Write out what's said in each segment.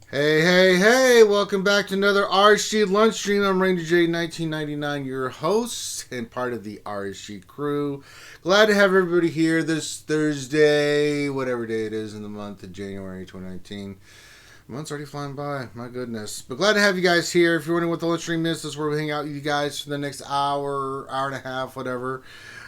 Hey, hey, hey, welcome back to another RSG Lunch Stream. I'm Ranger J 1999, your host and part of the RSG crew. Glad to have everybody here this Thursday, whatever day it is in the month of January 2019. The month's already flying by, my goodness. But glad to have you guys here. If you're wondering what the lunch stream is, this is where we hang out with you guys for the next hour, hour and a half, whatever.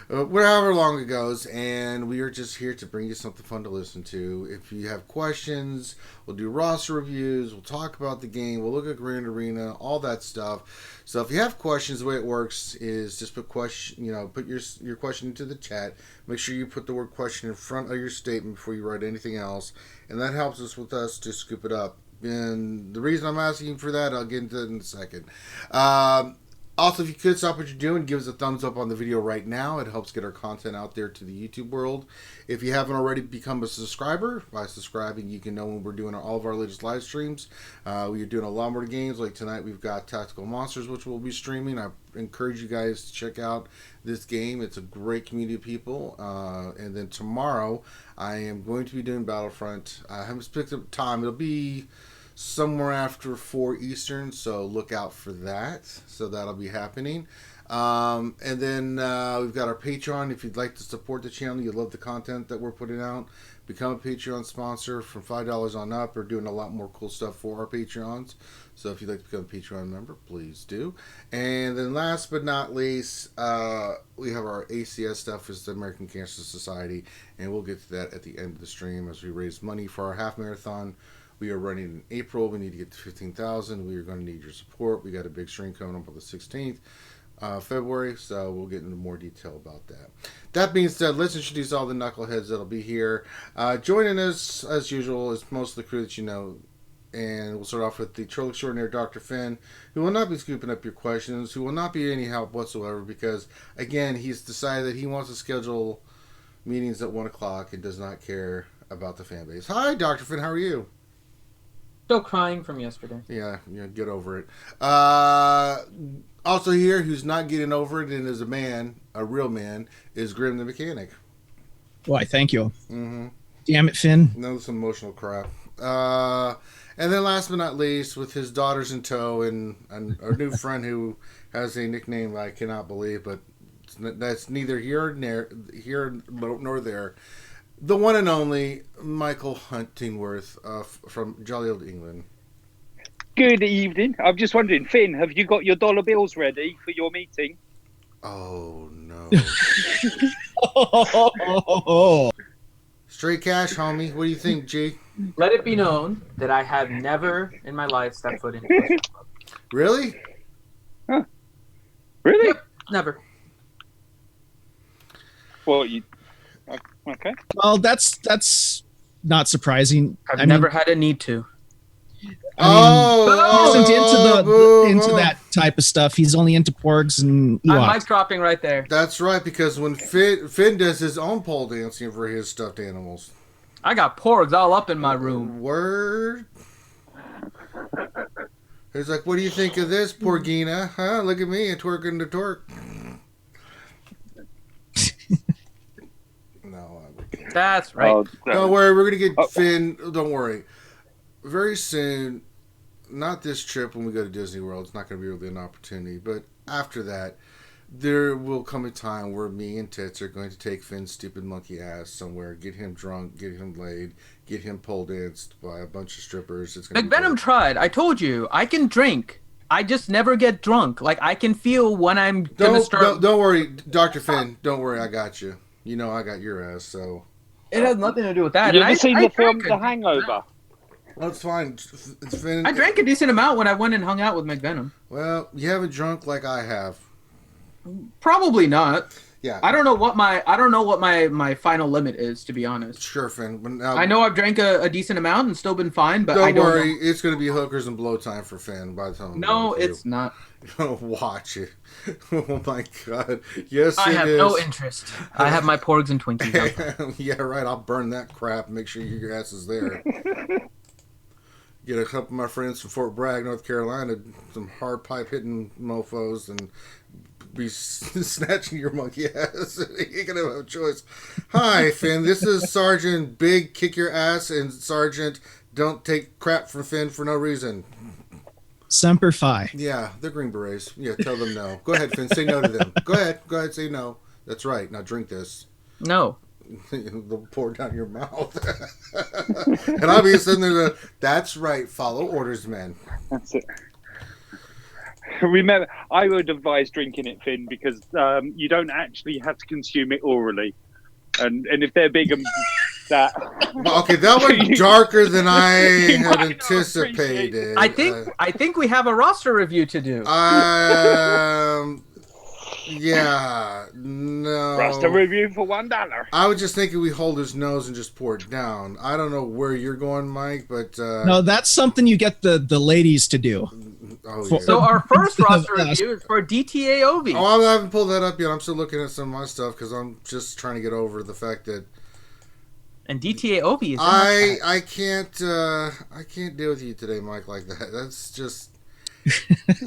However long it goes, and we are just here to bring you something fun to listen to. If you have questions, we'll do roster reviews, we'll talk about the game, we'll look at Grand Arena, all that stuff. So if you have questions, the way it works is just put your question into the chat. Make sure you put the word question in front of your statement before you write anything else, and that helps us to scoop it up. And the reason I'm asking for that, I'll get into it in a second. Also, if you could stop what you're doing, give us a thumbs up on the video right now. It helps get our content out there to the YouTube world. If you haven't already become a subscriber, by subscribing, you can know when we're doing all of our latest live streams. We are doing a lot more games. Like tonight, we've got Tactical Monsters, which we'll be streaming. I encourage you guys to check out this game. It's a great community of people. And then tomorrow, I am going to be doing Battlefront. I haven't picked up time. It'll be somewhere after 4 Eastern, so look out for that. So that'll be happening. And then we've got our Patreon. If you'd like to support the channel, you love the content that we're putting out, become a Patreon sponsor from $5 on up. We're doing a lot more cool stuff for our Patreons. So if you'd like to become a Patreon member, please do. And then last but not least, we have our ACS stuff, is the American Cancer Society. And we'll get to that at the end of the stream as we raise money for our half marathon. We are running in April. We need to get to 15,000. We are going to need your support. We got a big stream coming up on the 16th February, so we'll get into more detail about that. That being said, let's introduce all the knuckleheads that'll be here. Joining us, as usual, is most of the crew that you know. And we'll start off with the troll extraordinaire, Dr. Finn, who will not be scooping up your questions, who will not be any help whatsoever, because, again, he's decided that he wants to schedule meetings at 1 o'clock and does not care about the fan base. Hi, Dr. Finn, how are you? Still crying from yesterday. Yeah, get over it. Also here, who's not getting over it and is a real man, is Grim the Mechanic. Why, thank you. Mm-hmm. Damn it, Finn. No, some emotional crap. And then last but not least, with his daughters in tow and our new friend who has a nickname I cannot believe, but that's neither here nor there. The one and only Michael Huntingworth from jolly old England. Good evening. I'm just wondering, Finn, have you got your dollar bills ready for your meeting? Oh, no. Oh. Straight cash, homie. What do you think, G? Let it be known that I have never in my life stepped foot in a Christian club. Really? Huh. Really? Yep, never. Well, you... Okay. Well, that's not surprising. I've never had a need to. He isn't into that type of stuff. He's only into porgs and Ewoks. I'm mic dropping right there. That's right, because when Finn does his own pole dancing for his stuffed animals. I got porgs all up in my room. Word. He's like, what do you think of this, Porgina? Huh? Look at me, twerking the twerk. No, that's right. Don't worry, we're going to get Finn. Don't worry. Very soon, not this trip when we go to Disney World. It's not going to be really an opportunity. But after that, there will come a time where me and Tits are going to take Finn's stupid monkey ass somewhere, get him drunk, get him laid, get him pole danced by a bunch of strippers. It's going McVenom tried. I told you, I can drink. I just never get drunk. Like, I can feel when I'm going to start. Don't worry, Dr. Finn. Don't worry, I got you. You know I got your ass, so. It has nothing to do with that. You ever seen the film The Hangover? That's fine. Finn. I drank a decent amount when I went and hung out with McVenom. Well, you haven't drunk like I have. Probably not. Yeah. I don't know what my final limit is, to be honest. Sure, Finn. But now, I know I've drank a decent amount and still been fine, but don't worry, it's going to be hookers and blow time for Finn by the time. No, it's not. Watch it. Oh my God. Yes, I it have is. no interest. I have my porgs and Twinkies. Yeah, right. I'll burn that crap. Make sure your ass is there. Get a couple of my friends from Fort Bragg, North Carolina, some hard pipe hitting mofos, and be snatching your monkey ass. You're gonna have a choice. Hi, Finn. This is Sergeant Big Kick Your Ass and Sergeant Don't take crap from Finn for no reason. Semper Fi. Yeah, they're Green Berets. Yeah, tell them no. Go ahead, Finn. Say no to them. Go ahead. Say no. That's right. Now drink this. No. They'll pour it down your mouth. And I'll be sitting there. That's right. Follow orders, man. That's it. Remember, I would advise drinking it, Finn, because you don't actually have to consume it orally. And if they're big and that... Okay, that went darker than I had anticipated. I think we have a roster review to do. Yeah, no. Roster review for $1. I was just thinking we hold his nose and just pour it down. I don't know where you're going, Mike, but... No, that's something you get the ladies to do. Oh, yeah. So our first roster review is for DTA Ovi. Oh, I haven't pulled that up yet. I'm still looking at some of my stuff because I'm just trying to get over the fact that... And DTA Ovi is... I can't deal with you today, Mike, like that. That's just...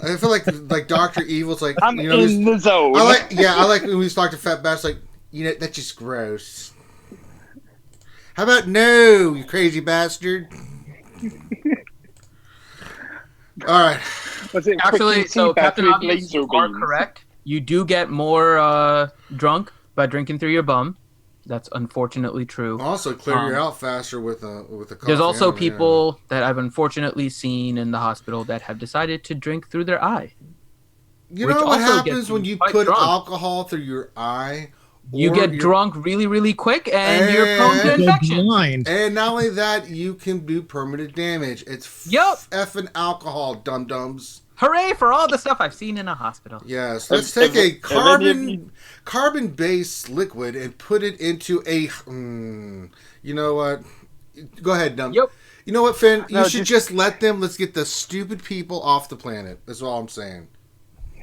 I feel like Dr. Evil's like... I'm in the zone. I like when we talk to Fat Bass, like, that's just gross. How about no, you crazy bastard? All right. Actually, so Captain Obvious, you are correct. You do get more drunk by drinking through your bum. That's unfortunately true. Also, clear you out faster with a coffee. There's also people that I've unfortunately seen in the hospital that have decided to drink through their eye. You know what happens when you put alcohol through your eye? You get drunk really, really quick, and you're prone to infection. Blind. And not only that, you can do permanent damage. It's effing alcohol, dum-dums. Hooray for all the stuff I've seen in a hospital. Yes, let's take a carbon-based liquid and put it into a... you know what? Go ahead, Dum. Yep. You know what, Finn? You should just let them... Let's get the stupid people off the planet. That's all I'm saying.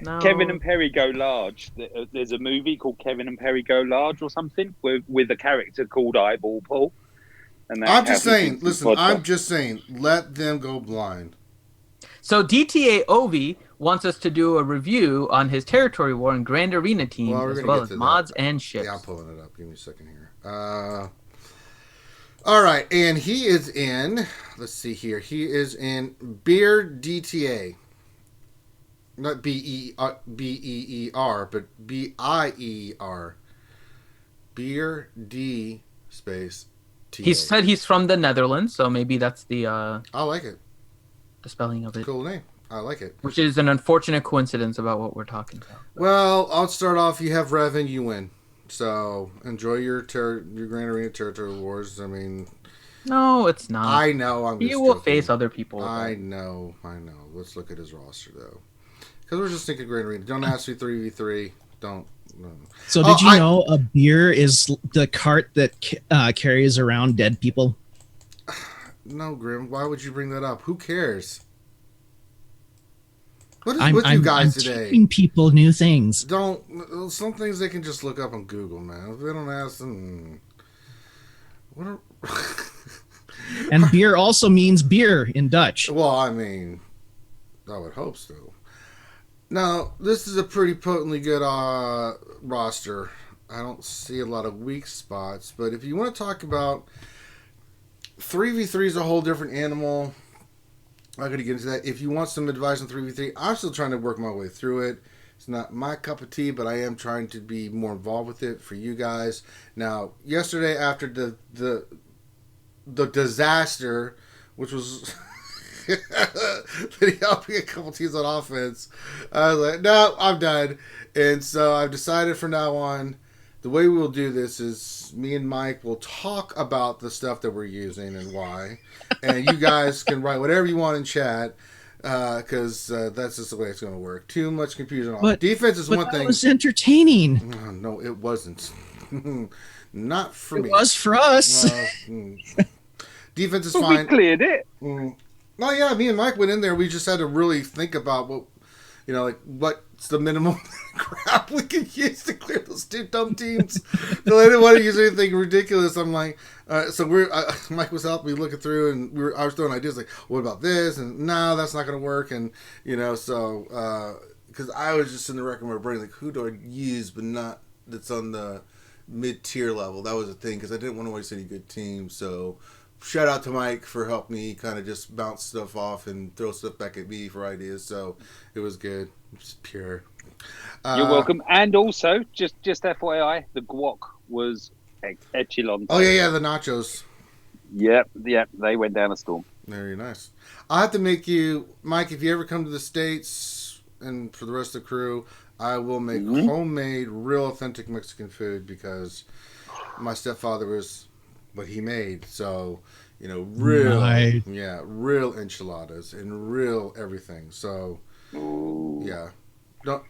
No. Kevin and Perry Go Large. There's a movie called Kevin and Perry Go Large or something with a character called Eyeball Paul. And I'm just saying, let them go blind. So DTA Ovi wants us to do a review on his Territory War and Grand Arena teams, as well as mods and ships. Yeah, I'm pulling it up. Give me a second here. All right, and he is in, let's see here, he is in Beer DTA. Not B-E-E-R, but B-I-E-R. Beer D space T. He said he's from the Netherlands, so maybe that's the... I like it. The spelling of it. Cool name. I like it. Which is an unfortunate coincidence about what we're talking about. Well, I'll start off. You have Revan, you win. So enjoy your Grand Arena Territory Wars. I mean... No, it's not. I know. You will face other people. I know. Let's look at his roster, though. Because we're just thinking Grand Arena. Don't ask me 3v3. Don't. No. So did you know a beer is the cart that carries around dead people? No, Grim. Why would you bring that up? Who cares? What is with you guys today? Teaching people new things. Some things they can just look up on Google, man. If they don't ask them... And beer also means beer in Dutch. Well, I mean, I would hope so. Now, this is a pretty potently good roster. I don't see a lot of weak spots, but if you want to talk about 3v3 is a whole different animal. I'm not going to get into that. If you want some advice on 3v3, I'm still trying to work my way through it. It's not my cup of tea, but I am trying to be more involved with it for you guys. Now, yesterday after the disaster, which was that he helped me a couple teams on offense, I was like, no, I'm done. And so I've decided from now on, the way we will do this is me and Mike will talk about the stuff that we're using and why. And you guys can write whatever you want in chat, because that's just the way it's going to work. Too much confusion. Defense is one thing. It was entertaining. No, it wasn't. Not for me. It was for us. Defense is fine. We cleared it. Oh yeah, me and Mike went in there. We just had to really think about what's the minimum crap we can use to clear those two dumb teams. So I didn't want to use anything ridiculous. I'm like, so Mike was helping me looking through, and I was throwing ideas like, what about this? And no, that's not going to work. And so because I was just in the record of my brain, like, who do I use, but not that's on the mid-tier level. That was a thing because I didn't want to waste any good teams. So shout out to Mike for helping me kind of just bounce stuff off and throw stuff back at me for ideas. So it was good. It's pure. You're welcome. And also, just FYI, the guac was excellent. Oh yeah, the nachos. Yep, they went down a storm. Very nice. I'll have to make you, Mike, if you ever come to the States, and for the rest of the crew, I will make homemade, real authentic Mexican food because my stepfather was what he made. So, real enchiladas and real everything. So, yeah. Don't.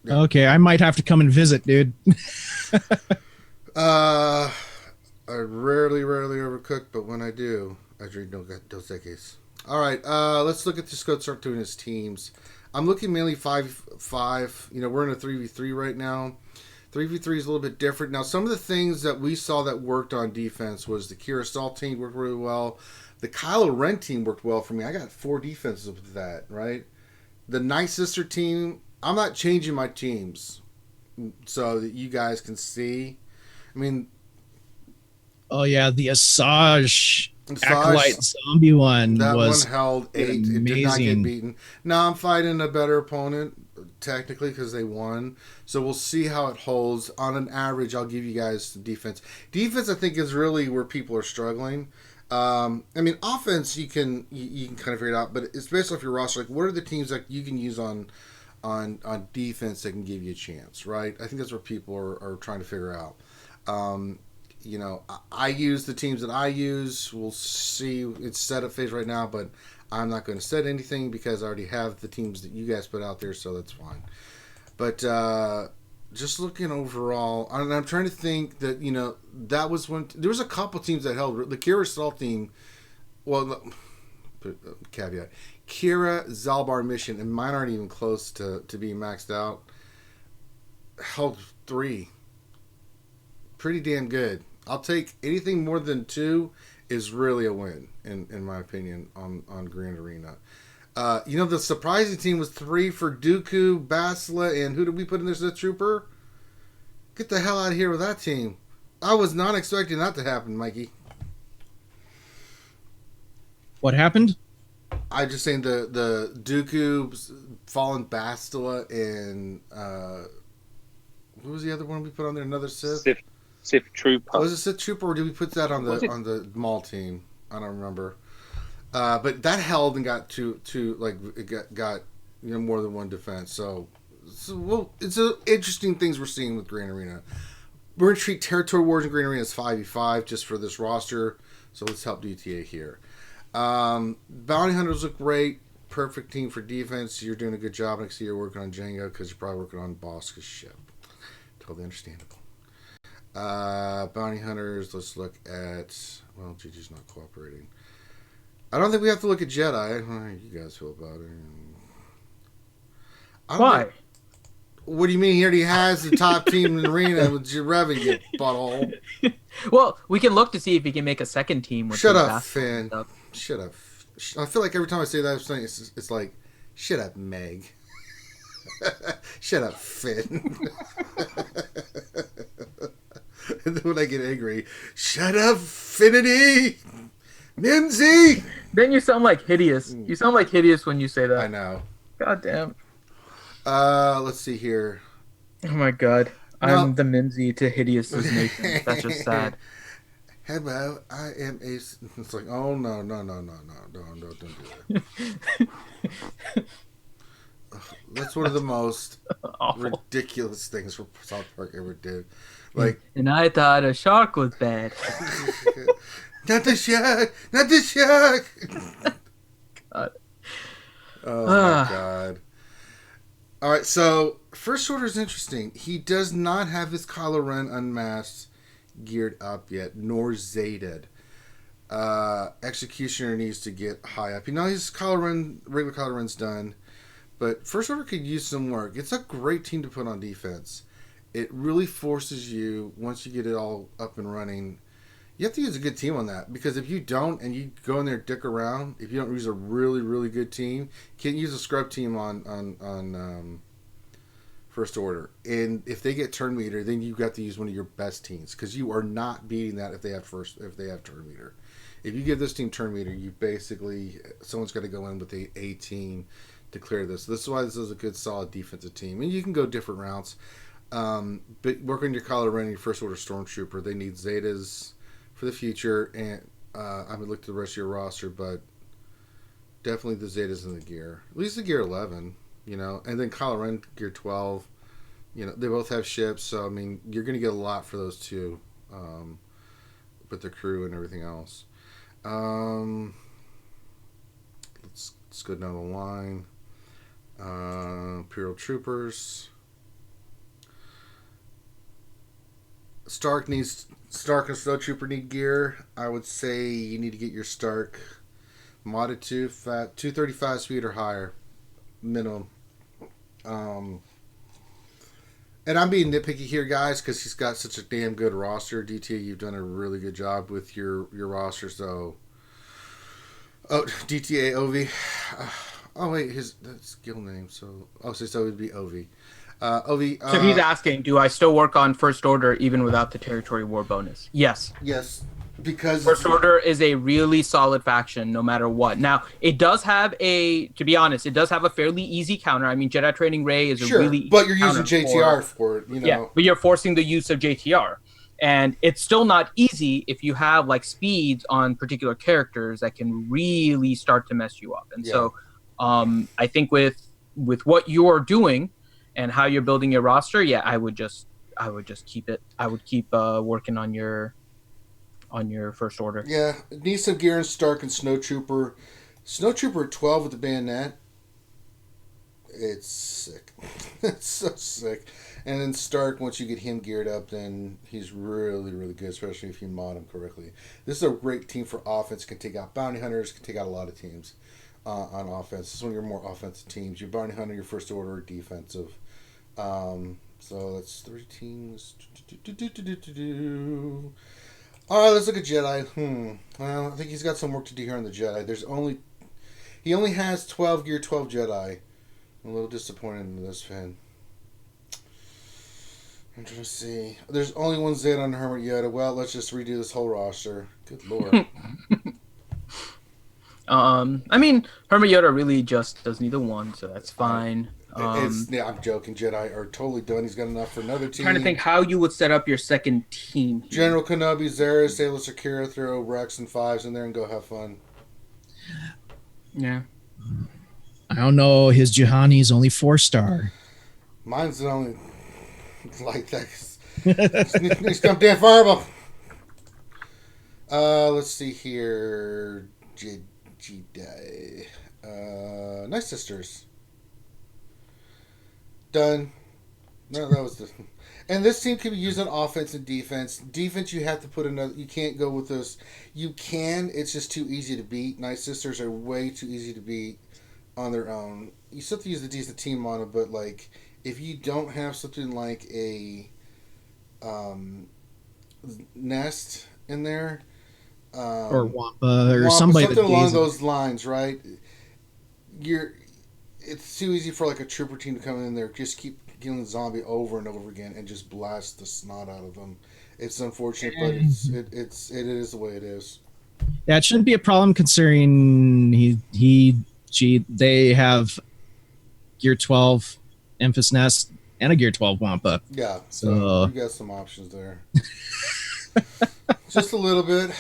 Yeah. Okay, I might have to come and visit, dude. I rarely overcook, but when I do, I drink Dos Equis. All right, let's look at just go start doing his teams. I'm looking mainly 5-5. We're in a 3v3 right now. 3v3 is a little bit different. Now, some of the things that we saw that worked on defense was the Kira Salt team worked really well. The Kylo Ren team worked well for me. I got 4 defenses with that, right? The Night Sister team, I'm not changing my teams so that you guys can see. I mean... Oh, yeah, the Asajj Acolyte zombie one. That was one held 8. It did not get beaten. Now I'm fighting a better opponent, technically, because they won. So we'll see how it holds. On an average, I'll give you guys the defense. Defense, I think, is really where people are struggling. Offense, you can kind of figure it out, but especially if your roster, like, what are the teams that you can use on defense that can give you a chance, right? I think that's what people are trying to figure out. I use the teams that I use. We'll see. It's setup phase right now, but I'm not going to set anything because I already have the teams that you guys put out there, so that's fine. But just looking overall, and I'm trying to think that, that was when there was a couple teams that held. The Kira Salt team, caveat, Kira Zalbar Mission, and mine aren't even close to being maxed out, held 3. Pretty damn good. I'll take anything more than 2 is really a win, in my opinion, on Grand Arena. The surprising team was 3 for Dooku, Basila, and who did we put in there? Sith Trooper? Get the hell out of here with that team. I was not expecting that to happen, Mikey. What happened? I'm just saying the Dooku, Fallen Bastila, and who was the other one we put on there? Another Sith Trooper. Was it Sith Trooper, or did we put that on the Maul team? I don't remember. But that held and got two it got more than one defense. So it's interesting things we're seeing with Grand Arena. We're gonna treat Territory Wars in Grand Arena as 5v5 just for this roster. So let's help DTA here. Bounty Hunters look great. Perfect team for defense. You're doing a good job. I see you're working on Django because you're probably working on Bosca's ship. Totally understandable. Bounty Hunters, let's look at... Well, Gigi's not cooperating. I don't think we have to look at Jedi. How do you guys feel about it? Why? What do you mean? He already has the top team in the arena with Revan, you butthole. Well, we can look to see if he can make a second team. With Shut up, Finn. Shut up. I feel like every time I say that, it's like, shut up, Meg. Shut up, Finn. And then when I get angry, shut up, Finity! Mimsy! Then you sound like Hideous. You sound like Hideous when you say that. I know. God damn. Let's see here. Oh my god. I'm the Mimsy to Hideous's nation. That's just sad. Hello, I am a... It's like, oh, no, don't do that. That's one of the most ridiculous things South Park ever did. Like, and I thought a shark was bad. Not the shark! Not the shark! God. Oh my god. Alright, so First Order is interesting. He does not have his Kylo Ren unmasked geared up yet, nor Zated. Executioner needs to get high up. His regular Kylo Ren's done. But First Order could use some work. It's a great team to put on defense. It really forces you, once you get it all up and running, you have to use a good team on that. Because if you don't, and you go in there dick around, if you don't use a really, really good team, you can't use a scrub team on First Order. And if they get turn meter, then you've got to use one of your best teams. Because you are not beating that if they have turn meter. if you give this team turn meter, you basically someone's got to go in with the 18 to clear this. This is why this is a good, solid defensive team. And you can go different routes, but work on your Kylo Ren and your first order stormtrooper. They need Zetas for the future, and I haven't looked at the rest of your roster, but definitely the Zetas in the gear. At least the gear 11, and then Kylo Ren gear 12. They both have ships, so I mean, you're going to get a lot for those two, with the crew and everything else. Let's go down the line. Imperial Troopers. Stark and Snowtrooper need gear. I would say you need to get your Stark modded to 235 speed or higher, minimum. And I'm being nitpicky here, guys, because he's got such a damn good roster. DTA, you've done a really good job with your roster. So, DTA Ovi. Oh wait, his skill name. So it would be Ovi. Ovi. So he's asking, do I still work on First Order even without the Territory War bonus? Yes. Yes, because First Order is a really solid faction no matter what. Now, it does have to be honest, it does have a fairly easy counter. I mean, Jedi Training Ray is a really easy but you're using JTR for it, Yeah, but you're forcing the use of JTR. And it's still not easy if you have like speeds on particular characters that can really start to mess you up. And so I think with what you're doing and how you're building your roster, I would just keep it. I would keep working on your First Order. Yeah, need some gear in Stark and Snowtrooper. Snowtrooper at 12 with the bayonet. It's sick. It's so sick. And then Stark, once you get him geared up, then he's really, really good, especially if you mod him correctly. This is a great team for offense. Can take out bounty hunters, can take out a lot of teams on offense. This is one of your more offensive teams. Your bounty hunter, your First Order, defensive. So that's 3 teams. All right, let's look at Jedi. Well, I think he's got some work to do here on the Jedi. He only has 12 gear, 12 Jedi. I'm a little disappointed in this fan. I'm trying to see. There's only one Zed on Hermit Yoda. Well, let's just redo this whole roster. Good lord. I mean, Hermit Yoda really just does neither one, so that's fine. I'm joking. Jedi are totally done. He's got enough for another team. Trying to think how you would set up your second team here. General Kenobi, Zara, Sailor Sakura, throw Rex and 5s in there and go have fun. Yeah. I don't know. His Juhani's only 4-star. Mine's only like that. Next come damn fireball. Let's see here. Jedi. Night Sisters. Done. No, that was the. And this team can be used on offense and defense. Defense, you have to put another. You can't go with this. You can. It's just too easy to beat. Night Sisters are way too easy to beat on their own. You still have to use a decent team on it, but like if you don't have something like a Nest in there, or Wampa or somebody something along those lines, right? It's too easy for like a trooper team to come in there, just keep killing the zombie over and over again, and just blast the snot out of them. It's unfortunate, but it is the way it is. Yeah, it shouldn't be a problem considering they have Gear 12 Emphas Nest and a Gear 12 Wampa. Yeah, so you got some options there. Just a little bit.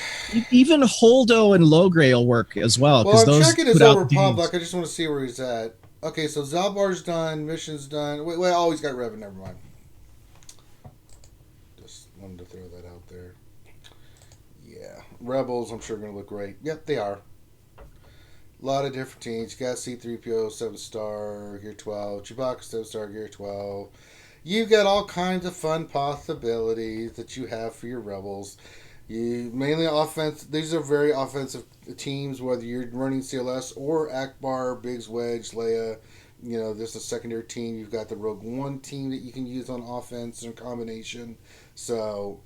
Even Holdo and Logray will work as well. Well, I'm those checking his Old Republic. I just want to see where he's at. Okay, so Zalbar's done. Mission's done. Wait, oh, he's got Revan. Never mind. Just wanted to throw that out there. Yeah. Rebels, I'm sure, going to look great. Yep, they are. A lot of different teams. You got C-3PO, 7-star, Gear 12. Chewbacca, 7-star, Gear 12. You've got all kinds of fun possibilities that you have for your Rebels. You mainly offense. These are very offensive teams, whether you're running CLS or Akbar, Biggs, Wedge, Leia. There's a secondary team. You've got the Rogue One team that you can use on offense and combination. So,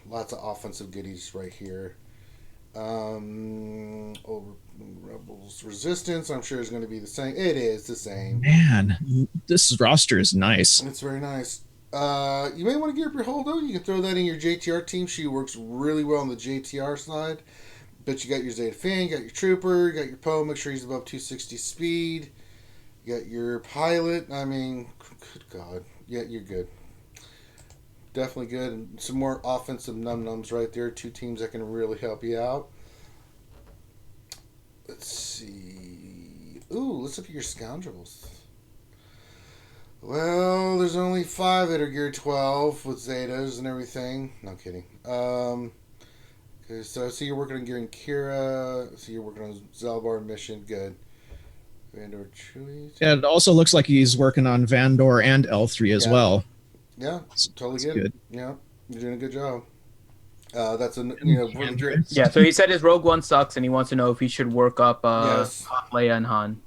lots of offensive goodies right here. Rebels Resistance, I'm sure is going to be the same. It is the same. Man, this roster is nice. It's very nice. You may want to gear up your Holdo. You can throw that in your JTR team. She works really well on the JTR side. But you got your Zeta Fan, you got your Trooper, you got your Poe. Make sure he's above 260 speed. You got your Pilot. I mean, good God. Yeah, you're good. Definitely good. And some more offensive num-nums right there. Two teams that can really help you out. Let's see. Ooh, let's look at your Scoundrels. Well, there's only 5 that are geared 12 with Zetas and everything. No kidding. Okay, so I see you're working on gearing Kira. I see you're working on Zalbar mission. Good. Vandor Chewie. Yeah, it also looks like he's working on Vandor and L3 as well. Yeah, totally That's good. Yeah, you're doing a good job. That's a Yeah, so he said his Rogue One sucks, and he wants to know if he should work up Yes. Leia and Han.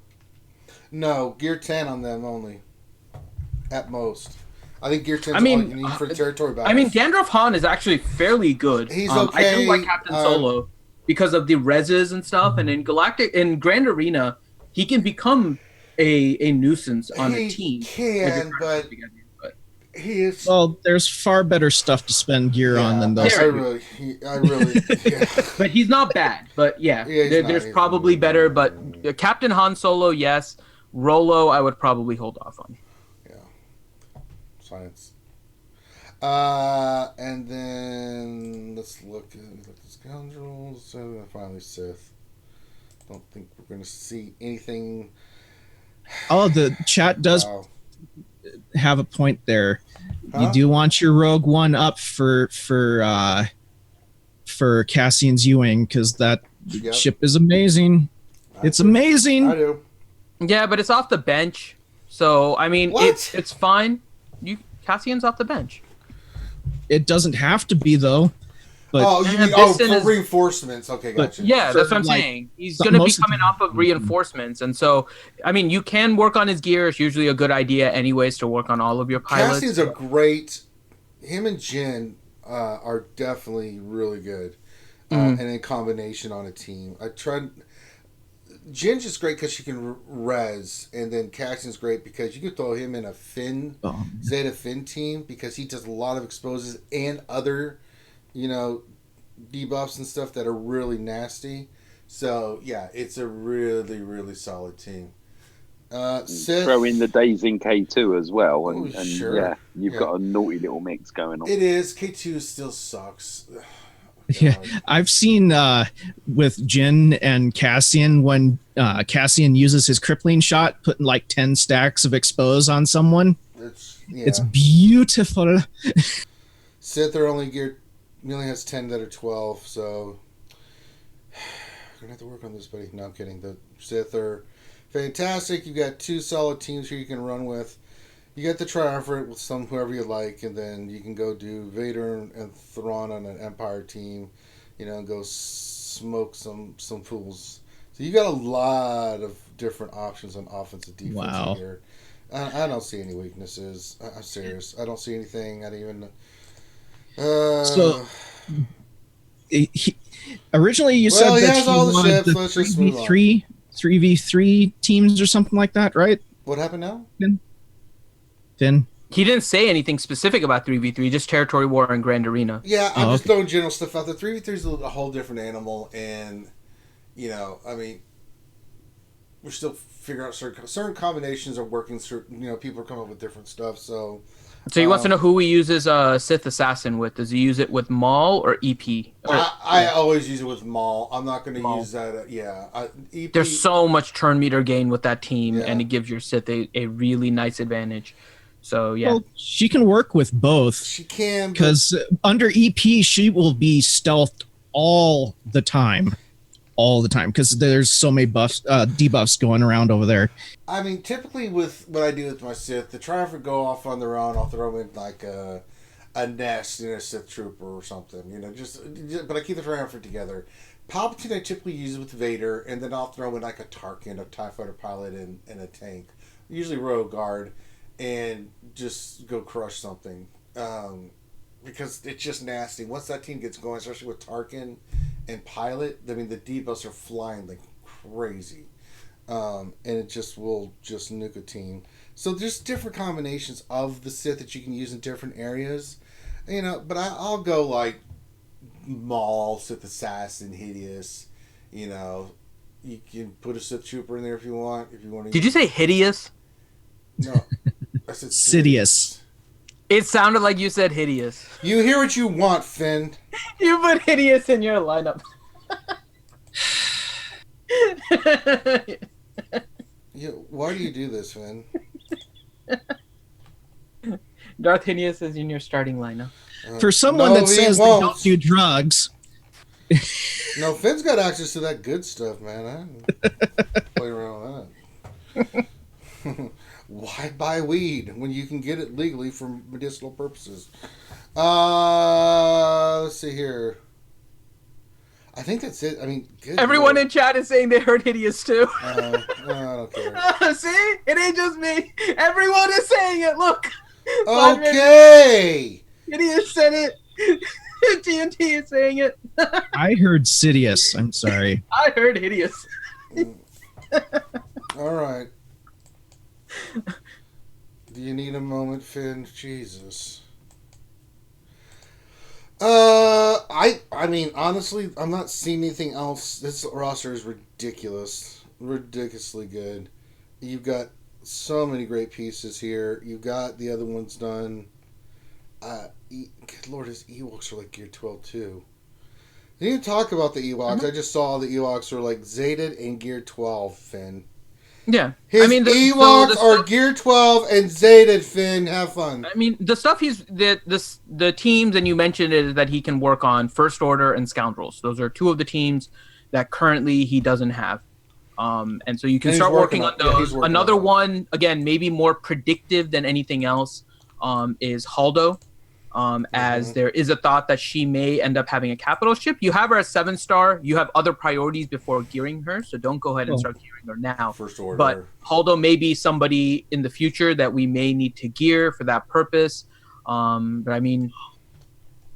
No, gear 10 on them only. At most. I think gear 10 is I mean, all you need for the territory battles. I mean, Gandalf Han is actually fairly good. He's okay. I do like Captain Solo because of the reses and stuff, and in Grand Arena, he can become a nuisance on a team. But he is. Well, there's far better stuff to spend gear on than those. I really, yeah. But he's not bad. But there's probably better. But Captain Han Solo, yes. Rolo, I would probably hold off on. Science. And then let's look at the Scoundrels. And finally Sith. Don't think we're going to see anything. Oh, the chat does have a point there. You do want your Rogue One up for Cassian's Ewing, because that ship is amazing. It's amazing. I do. Yeah, but it's off the bench. So, I mean, it's fine. Cassian's off the bench. It doesn't have to be, though. But you mean for reinforcements? Okay, gotcha. Yeah, that's what I'm saying. He's going to be coming off of reinforcements, and so I mean, you can work on his gear. It's usually a good idea, anyways, to work on all of your pilots. Cassian's a great. Him and Jin are definitely really good, and in combination on a team. I tried. Jin's just great because she can res, and then Cassian's great because you could throw him in a Zeta Finn team because he does a lot of exposes and other, debuffs and stuff that are really nasty. So yeah, it's a really, really solid team. Sith, throw in the days in K2 as well, and sure. Yeah, you've got a naughty little mix going on. It is. K2 still sucks. Yeah, I've seen with Jin and Cassian when Cassian uses his crippling shot, putting like 10 stacks of expose on someone. It's beautiful. Sith are only geared. He only has 10 that are 12, so we're gonna have to work on this, buddy. No, I'm kidding. The Sith are fantastic. You got 2 solid teams here you can run with. You got the Triumvirate with whoever you like, and then you can go do Vader and Thrawn on an Empire team, and go smoke some fools. So you got a lot of different options on offensive defense here. I don't see any weaknesses. I'm serious. I don't see anything. I don't even. So originally you said that he wanted the 3v3 teams or something like that, right? What happened now? Finn? He didn't say anything specific about 3v3, just territory war and Grand Arena. Yeah, I'm just throwing general stuff out there. 3v3 is a whole different animal, and I mean, we're still figuring out certain combinations are working. People are coming up with different stuff. So he wants to know who he uses Sith Assassin with. Does he use it with Maul or EP? I always use it with Maul. I'm not going to use that. EP. There's so much turn meter gain with that team, and it gives your Sith a really nice advantage. So yeah, well, she can work with both. She can, because under EP she will be stealthed all the time, because there's so many debuffs going around over there. I mean, typically with what I do with my Sith, the Triumvirate go off on their own. I'll throw in like a nest in a Sith Trooper or something, but I keep the Triumvirate together. Palpatine I typically use with Vader, and then I'll throw in like a Tarkin, a TIE Fighter pilot, and a tank, usually Royal Guard, and just go crush something. Because it's just nasty. Once that team gets going, especially with Tarkin and Pilot, I mean, the debuffs are flying like crazy. And it will just nuke a team. So there's different combinations of the Sith that you can use in different areas. But I'll go like Maul, Sith Assassin, Hideous. You can put a Sith Trooper in there if you want. If you want to. Did you say hideous? No, I said Sidious. It sounded like you said hideous. You hear what you want, Finn. You put hideous in your lineup. Why do you do this, Finn? Darth Hideous is in your starting lineup. For someone that says they don't do drugs. No, Finn's got access to that good stuff, man. I don't play around with that. Why buy weed when you can get it legally for medicinal purposes? Let's see here. I think that's it. I mean, everyone in chat is saying they heard hideous too. I don't care. See? It ain't just me. Everyone is saying it. Look. Okay. Hideous said it. TNT is saying it. I heard Sidious. I'm sorry. I heard hideous. All right. Do you need a moment, Finn? Jesus. I mean, honestly, I'm not seeing anything else. This roster is ridiculous. Ridiculously good. You've got so many great pieces here. You've got the other ones done. Good Lord, his Ewoks are like Gear 12 too. They didn't talk about the Ewoks. Mm-hmm. I just saw the Ewoks were like Zated and Gear 12, Finn. Yeah. His Ewoks are Gear 12 and Zated, Finn. Have fun. I mean, the stuff the teams, and you mentioned it, that he can work on First Order and Scoundrels. Those are two of the teams that currently he doesn't have. And so you can start working on those. Another one, again, maybe more predictive than anything else, is Haldo. As there is a thought that she may end up having a capital ship. You have her as 7-star. You have other priorities before gearing her, so don't go ahead and start gearing her now. First Order. But Haldo may be somebody in the future that we may need to gear for that purpose. But I mean,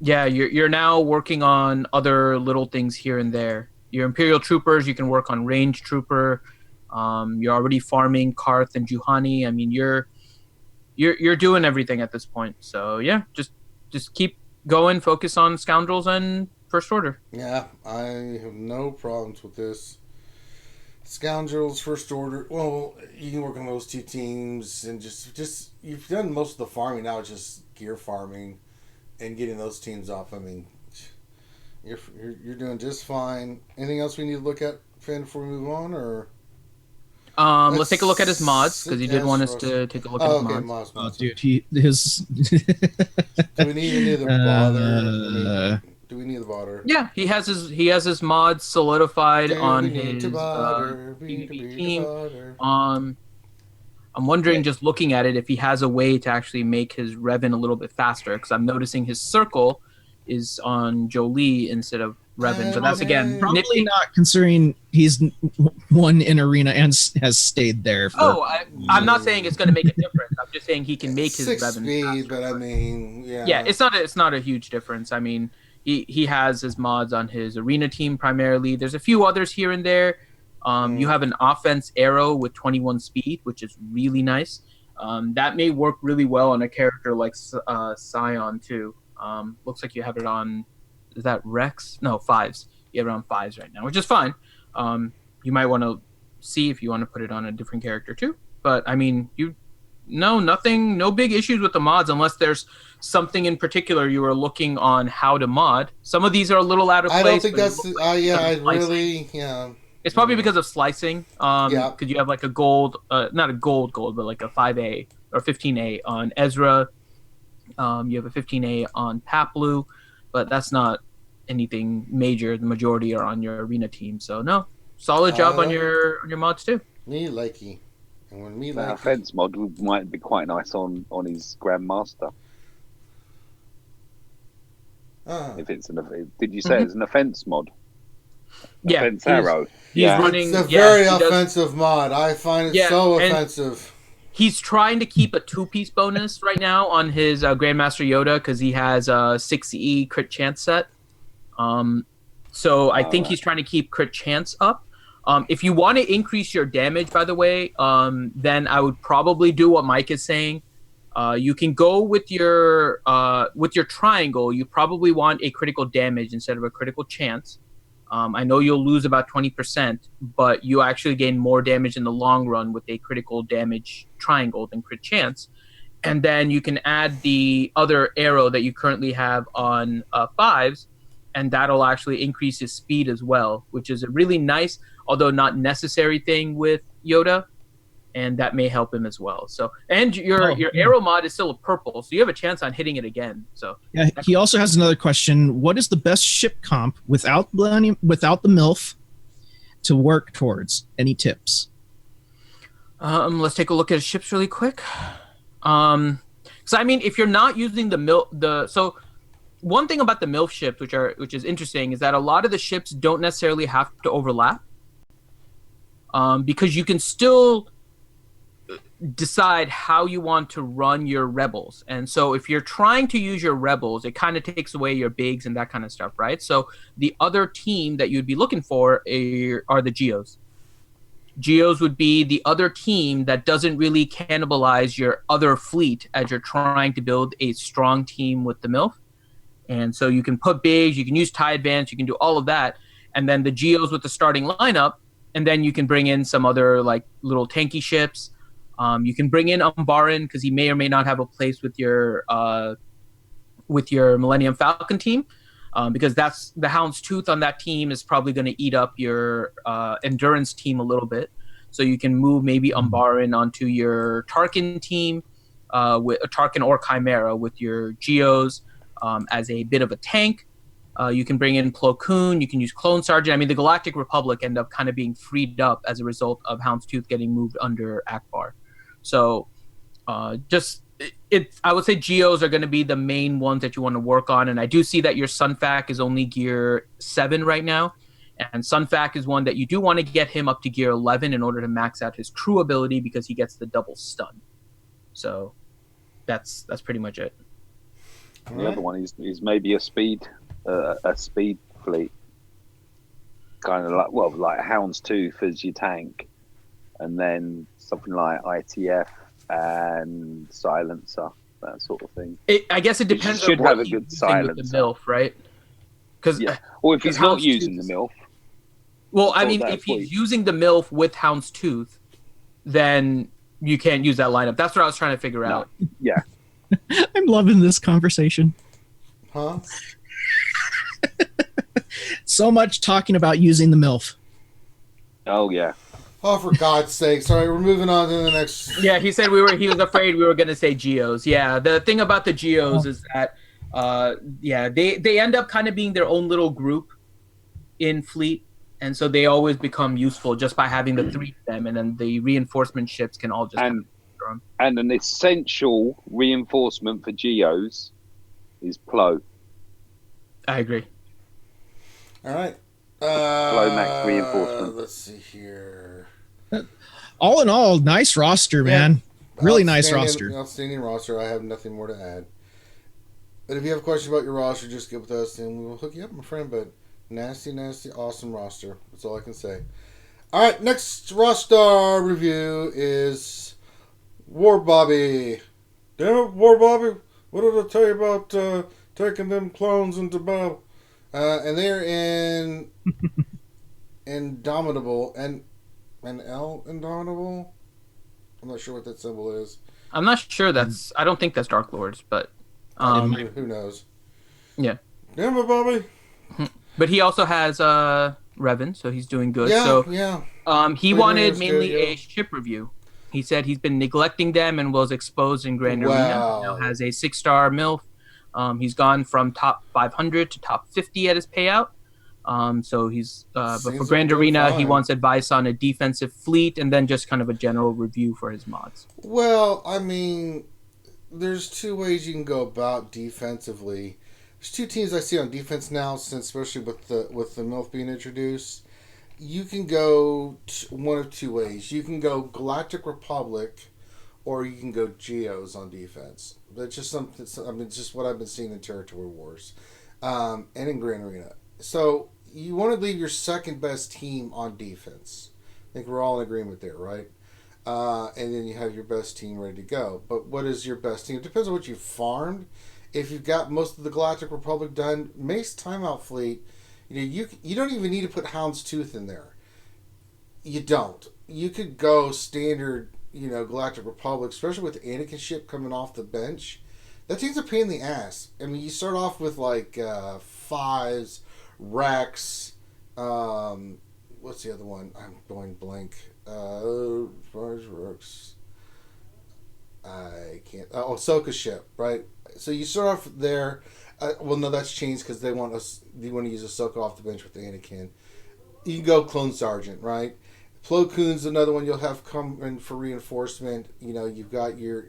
yeah, you're now working on other little things here and there. Your Imperial Troopers, you can work on Range Trooper. You're already farming Karth and Juhani. I mean, you're doing everything at this point. So yeah, just keep going, focus on Scoundrels and First Order. Yeah, I have no problems with this. Scoundrels, First Order. Well, you can work on those two teams and just you've done most of the farming now. It's just gear farming and getting those teams off. I mean, you're doing just fine. Anything else we need to look at, Finn, before we move on, or? Let's take a look at his mods, because he did want us to take a look at his mods. Oh, dude, his. Do we need to bother? Do we need to bother? Yeah, he has his mods solidified on his PvP team. I'm wondering, just looking at it, if he has a way to actually make his Revan a little bit faster, because I'm noticing his circle is on Jolie instead of Revan, but that's again probably not, considering he's won in arena and has stayed there. I'm not saying it's going to make a difference. I'm just saying he can make his Revan speed, faster. but I mean, yeah, it's not a huge difference. I mean, he has his mods on his arena team primarily. There's a few others here and there. You have an offense arrow with 21 speed, which is really nice. That may work really well on a character like Scion too. Looks like you have it on. Is that Rex? No, 5s. You have it on 5s right now, which is fine. You might want to see if you want to put it on a different character too. But I mean, no big issues with the mods, unless there's something in particular you are looking on how to mod. Some of these are a little out of place. I don't think that's. It's probably because of slicing. Because you have like a gold, not a gold, but like a 5A or 15A on Ezra. You have a 15A on Paplu, but that's not anything major. The majority are on your arena team. So no, solid job on your mods too. Me likey. And when me likey. Offense mod might be quite nice on his Grandmaster. If it's did you say it's an offense mod? Yeah, offense arrow. He's running. It's a very offensive mod. I find it so offensive. He's trying to keep a 2-piece bonus right now on his Grandmaster Yoda, because he has a 6E crit chance set. So I think he's trying to keep crit chance up. If you want to increase your damage, by the way, then I would probably do what Mike is saying. You can go with your triangle. You probably want a critical damage instead of a critical chance. I know you'll lose about 20%, but you actually gain more damage in the long run with a critical damage triangle than crit chance. And then you can add the other arrow that you currently have on 5s, and that'll actually increase his speed as well, which is a really nice, although not necessary thing with Yoda, and that may help him as well. So, and your arrow mod is still a purple, so you have a chance on hitting it again. So yeah, he also has another question. What is the best ship comp without the MILF to work towards? Any tips? Let's take a look at his ships really quick. So I mean, if you're not using the MILF, so one thing about the MILF ships, which is interesting, is that a lot of the ships don't necessarily have to overlap, because you can still decide how you want to run your rebels. And so if you're trying to use your rebels, it kind of takes away your bigs and that kind of stuff, right? So the other team that you'd be looking for are the Geos. Geos would be the other team that doesn't really cannibalize your other fleet as you're trying to build a strong team with the MILF. And so you can put bigs, you can use tie advance, you can do all of that. And then the Geos with the starting lineup, and then you can bring in some other like little tanky ships. You can bring in Umbaran because he may or may not have a place with your Millennium Falcon team, because that's the Houndstooth on that team is probably going to eat up your Endurance team a little bit. So you can move maybe Umbaran onto your Tarkin team, with a Tarkin or Chimera with your Geos as a bit of a tank. You can bring in Plo Koon. You can use Clone Sergeant. I mean, the Galactic Republic end up kind of being freed up as a result of Houndstooth getting moved under Akbar. So I would say Geos are going to be the main ones that you want to work on. And I do see that your Sunfac is only gear 7 right now. And Sunfac is one that you do want to get him up to gear 11 in order to max out his crew ability because he gets the double stun. So that's pretty much it. The other one is maybe a speed fleet, kind of like Houndstooth as your tank, and then something like ITF and silencer, that sort of thing. I guess it depends on what you're using with the MILF, right? Because or if he's not using the MILF. Well, I mean, if he's using the MILF with Houndstooth, then you can't use that lineup. That's what I was trying to figure out. Yeah. I'm loving this conversation. Huh? So much talking about using the MILF. Oh, yeah. Oh, for God's sake. Sorry, we're moving on to the next. Yeah, he said he was afraid we were going to say Geos. Yeah, the thing about the Geos is that, they end up kind of being their own little group in fleet. And so they always become useful just by having the 3 of them. And then the reinforcement ships can all just... And an essential reinforcement for Geos is Plo. I agree. All right. Plo max reinforcement. Let's see here. All in all, nice roster, man. Really nice roster. Outstanding roster. I have nothing more to add. But if you have a question about your roster, just get with us and we will hook you up, my friend. But nasty, awesome roster. That's all I can say. All right, next roster review is War Bobby. Damn it, War Bobby. What did I tell you about taking them clones into battle? And they're in Indomitable and Indomitable. I'm not sure what that symbol is. I'm not sure I don't think that's Dark Lords, but who knows? Yeah. Damn it, Bobby. But he also has Revan, so he's doing good. Yeah. He wanted mainly a ship review. He said he's been neglecting them and was exposed in Grand Arena. He now has a 6-star MILF. He's gone from top 500 to top 50 at his payout. So he's but for Grand Arena, he wants advice on a defensive fleet and then just kind of a general review for his mods. Well, I mean, there's 2 ways you can go about defensively. There's 2 teams I see on defense now, since especially with the MILF being introduced. You can go one of 2 ways. You can go Galactic Republic, or you can go Geos on defense. That's just something. I mean, just what I've been seeing in Territory Wars, and in Grand Arena. So you want to leave your second best team on defense. I think we're all in agreement there, right? And then you have your best team ready to go. But what is your best team? It depends on what you farmed. If you've got most of the Galactic Republic done, Mace Timeout Fleet, you don't even need to put Houndstooth in there. You don't. You could go standard, Galactic Republic, especially with the Anakin ship coming off the bench. That team's a pain in the ass. I mean, you start off with like Fives, Rex. What's the other one? I'm going blank. Rex. I can't. Ahsoka ship, right? So you start off there. Well, no, that's changed because they want us. You want to use Ahsoka off the bench with the Anakin. You can go Clone Sergeant, right? Plo Koon's another one you'll have come in for reinforcement. You've got your,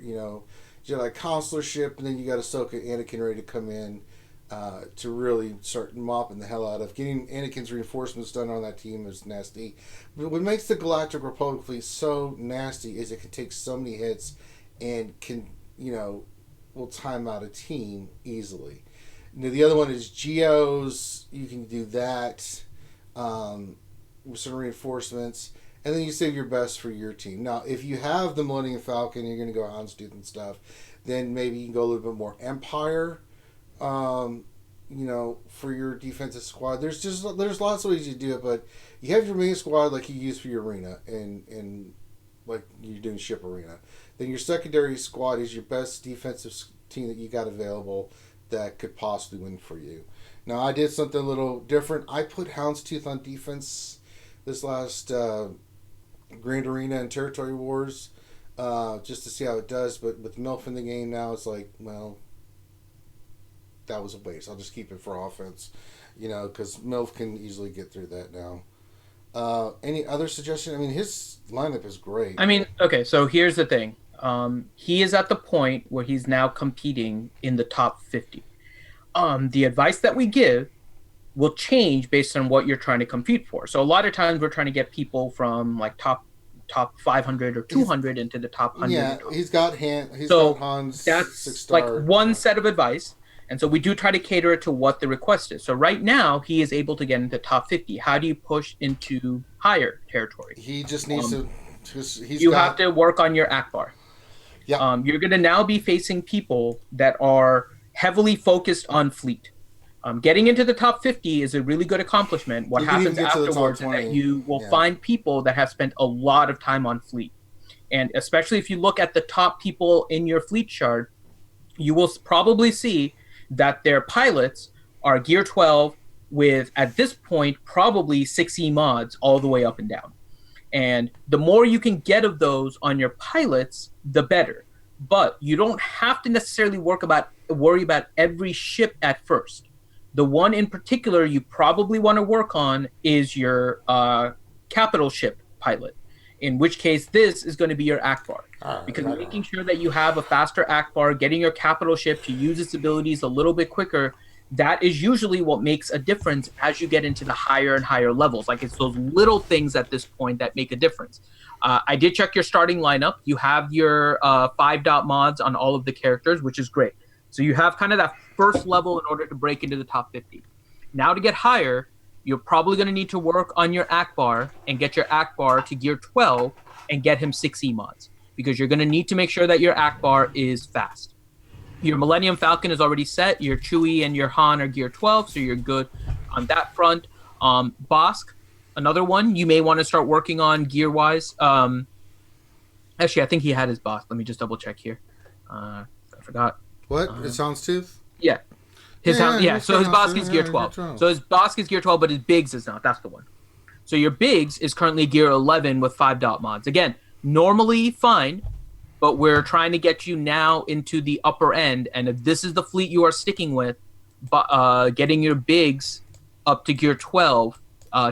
Jedi Counselor ship, and then you got Ahsoka and Anakin ready to come in to really start mopping the hell out of. Getting Anakin's reinforcements done on that team is nasty. But what makes the Galactic Republic fleet so nasty is it can take so many hits and can, will time out a team easily. The other one is Geos. You can do that with some reinforcements. And then you save your best for your team. Now, if you have the Millennium Falcon, you're going to go Houndstooth and stuff, then maybe you can go a little bit more Empire, for your defensive squad. There's lots of ways you do it, but you have your main squad like you use for your arena and like you're doing ship arena. Then your secondary squad is your best defensive team that you got available that could possibly win for you. Now, I did something a little different. I put Houndstooth on defense this last Grand Arena and Territory Wars just to see how it does. But with MILF in the game now, it's like, well, that was a waste. I'll just keep it for offense, because MILF can easily get through that now. Any other suggestion? I mean, his lineup is great. I mean, okay, so here's the thing. He is at the point where he's now competing in the top 50. The advice that we give will change based on what you're trying to compete for. So a lot of times we're trying to get people from like top 500 or 200 into the top 100. Yeah, he's got Han's that's 6-star. like one set of advice. And so we do try to cater it to what the request is. So right now he is able to get into top 50. How do you push into higher territory? He just needs to. Have to work on your Akbar. Yeah. You're going to now be facing people that are heavily focused on fleet. Getting into the top 50 is a really good accomplishment. What happens afterwards is that you will find people that have spent a lot of time on fleet. And especially if you look at the top people in your fleet chart, you will probably see that their pilots are Gear 12 with, at this point, probably 6E mods all the way up and down. And the more you can get of those on your pilots, the better. But you don't have to necessarily worry about every ship at first. The one in particular you probably want to work on is your capital ship pilot, in which case this is going to be your Akbar. Because making sure that you have a faster Akbar, getting your capital ship to use its abilities a little bit quicker, that is usually what makes a difference as you get into the higher and higher levels. Like, it's those little things at this point that make a difference. I did check your starting lineup. You have your 5-dot mods on all of the characters, which is great. So you have kind of that first level in order to break into the top 50. Now to get higher, you're probably going to need to work on your Akbar and get your Akbar to Gear 12 and get him 6E mods, because you're going to need to make sure that your Akbar is fast. Your Millennium Falcon is already set. Your Chewie and your Han are Gear 12, so you're good on that front. Bosk, another one you may want to start working on gear-wise. Actually, I think he had his Bosk. Let me just double-check here. I forgot. What? It sounds tooth? Yeah. So his Bosk is Gear 12. So his Bosk is Gear 12, but his Biggs is not. That's the one. So your Biggs is currently Gear 11 with 5-dot mods. Again, normally fine, but we're trying to get you now into the upper end. And if this is the fleet you are sticking with, getting your Biggs up to Gear 12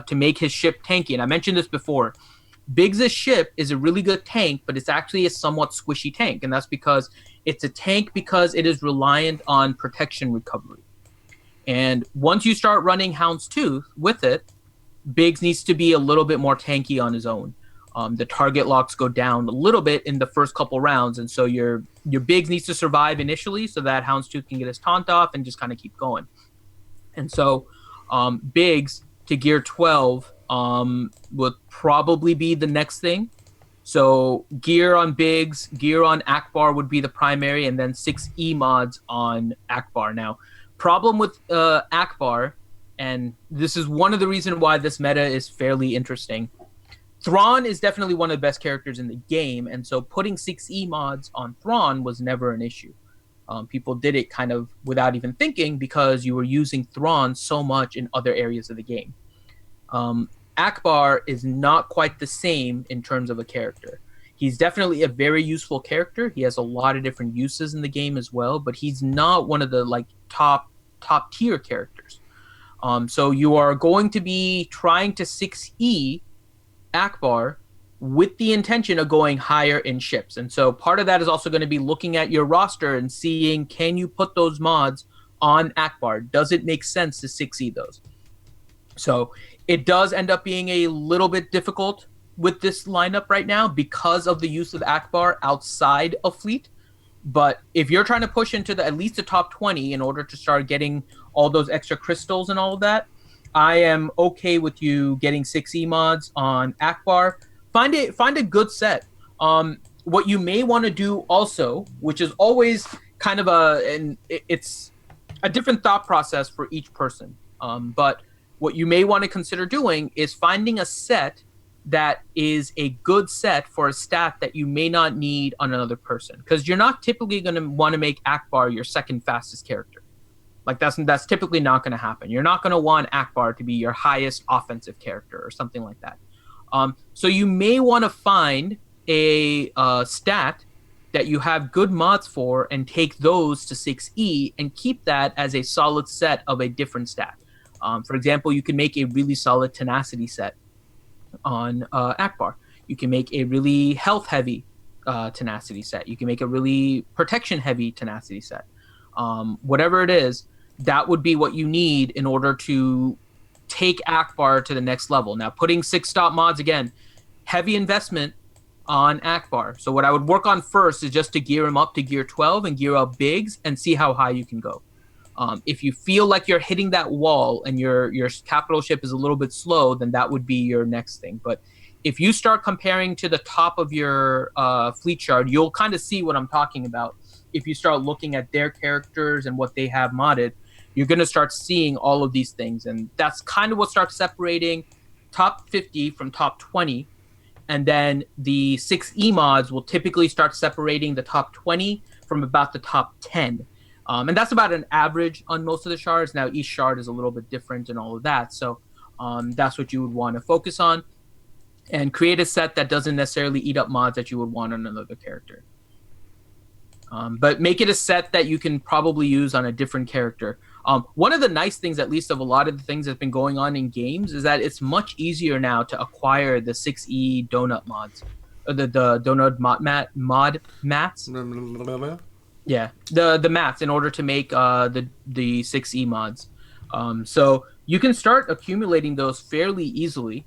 to make his ship tanky. And I mentioned this before. Biggs' ship is a really good tank, but it's actually a somewhat squishy tank. And that's because it's a tank because it is reliant on protection recovery. And once you start running Houndstooth with it, Biggs needs to be a little bit more tanky on his own. The target locks go down a little bit in the first couple rounds, and so your Biggs needs to survive initially so that Houndstooth can get his taunt off and just kind of keep going. And so Biggs to gear 12 would probably be the next thing. So gear on Biggs, gear on Akbar would be the primary, and then 6E mods on Akbar. Now, problem with Akbar, and this is one of the reasons why this meta is fairly interesting. Thrawn is definitely one of the best characters in the game, and so putting 6E mods on Thrawn was never an issue. People did it kind of without even thinking because you were using Thrawn so much in other areas of the game. Akbar is not quite the same in terms of a character. He's definitely a very useful character. He has a lot of different uses in the game as well, but he's not one of the like top tier characters. So you are going to be trying to 6E Akbar with the intention of going higher in ships. And so part of that is also going to be looking at your roster and seeing, can you put those mods on Akbar? Does it make sense to 6E those? So it does end up being a little bit difficult with this lineup right now because of the use of Akbar outside of fleet. But if you're trying to push into at least the top 20 in order to start getting all those extra crystals and all of that, I am okay with you getting 6E mods on Akbar. Find a good set. What you may want to do also, which is always kind of it's a different thought process for each person. But what you may want to consider doing is finding a set that is a good set for a stat that you may not need on another person, because you're not typically going to want to make Akbar your second fastest character. Like that's typically not going to happen. You're not going to want Akbar to be your highest offensive character or something like that. So you may want to find a stat that you have good mods for and take those to 6E and keep that as a solid set of a different stat. For example, you can make a really solid tenacity set on Akbar. You can make a really health-heavy tenacity set. You can make a really protection-heavy tenacity set. Whatever it is, that would be what you need in order to take Akbar to the next level. Now, putting 6-stop mods, again, heavy investment on Akbar. So what I would work on first is just to gear him up to gear 12 and gear up Biggs and see how high you can go. If you feel like you're hitting that wall and your capital ship is a little bit slow, then that would be your next thing. But if you start comparing to the top of your fleet shard, you'll kind of see what I'm talking about. If you start looking at their characters and what they have modded, you're going to start seeing all of these things. And that's kind of what starts separating top 50 from top 20. And then the 6E mods will typically start separating the top 20 from about the top 10. And that's about an average on most of the shards. Now, each shard is a little bit different and all of that. So that's what you would want to focus on. And create a set that doesn't necessarily eat up mods that you would want on another character. But make it a set that you can probably use on a different character. One of the nice things, at least of a lot of the things that's been going on in games, is that it's much easier now to acquire the 6E donut mods. The donut mod mats. Yeah, the mats in order to make the 6E mods. So you can start accumulating those fairly easily.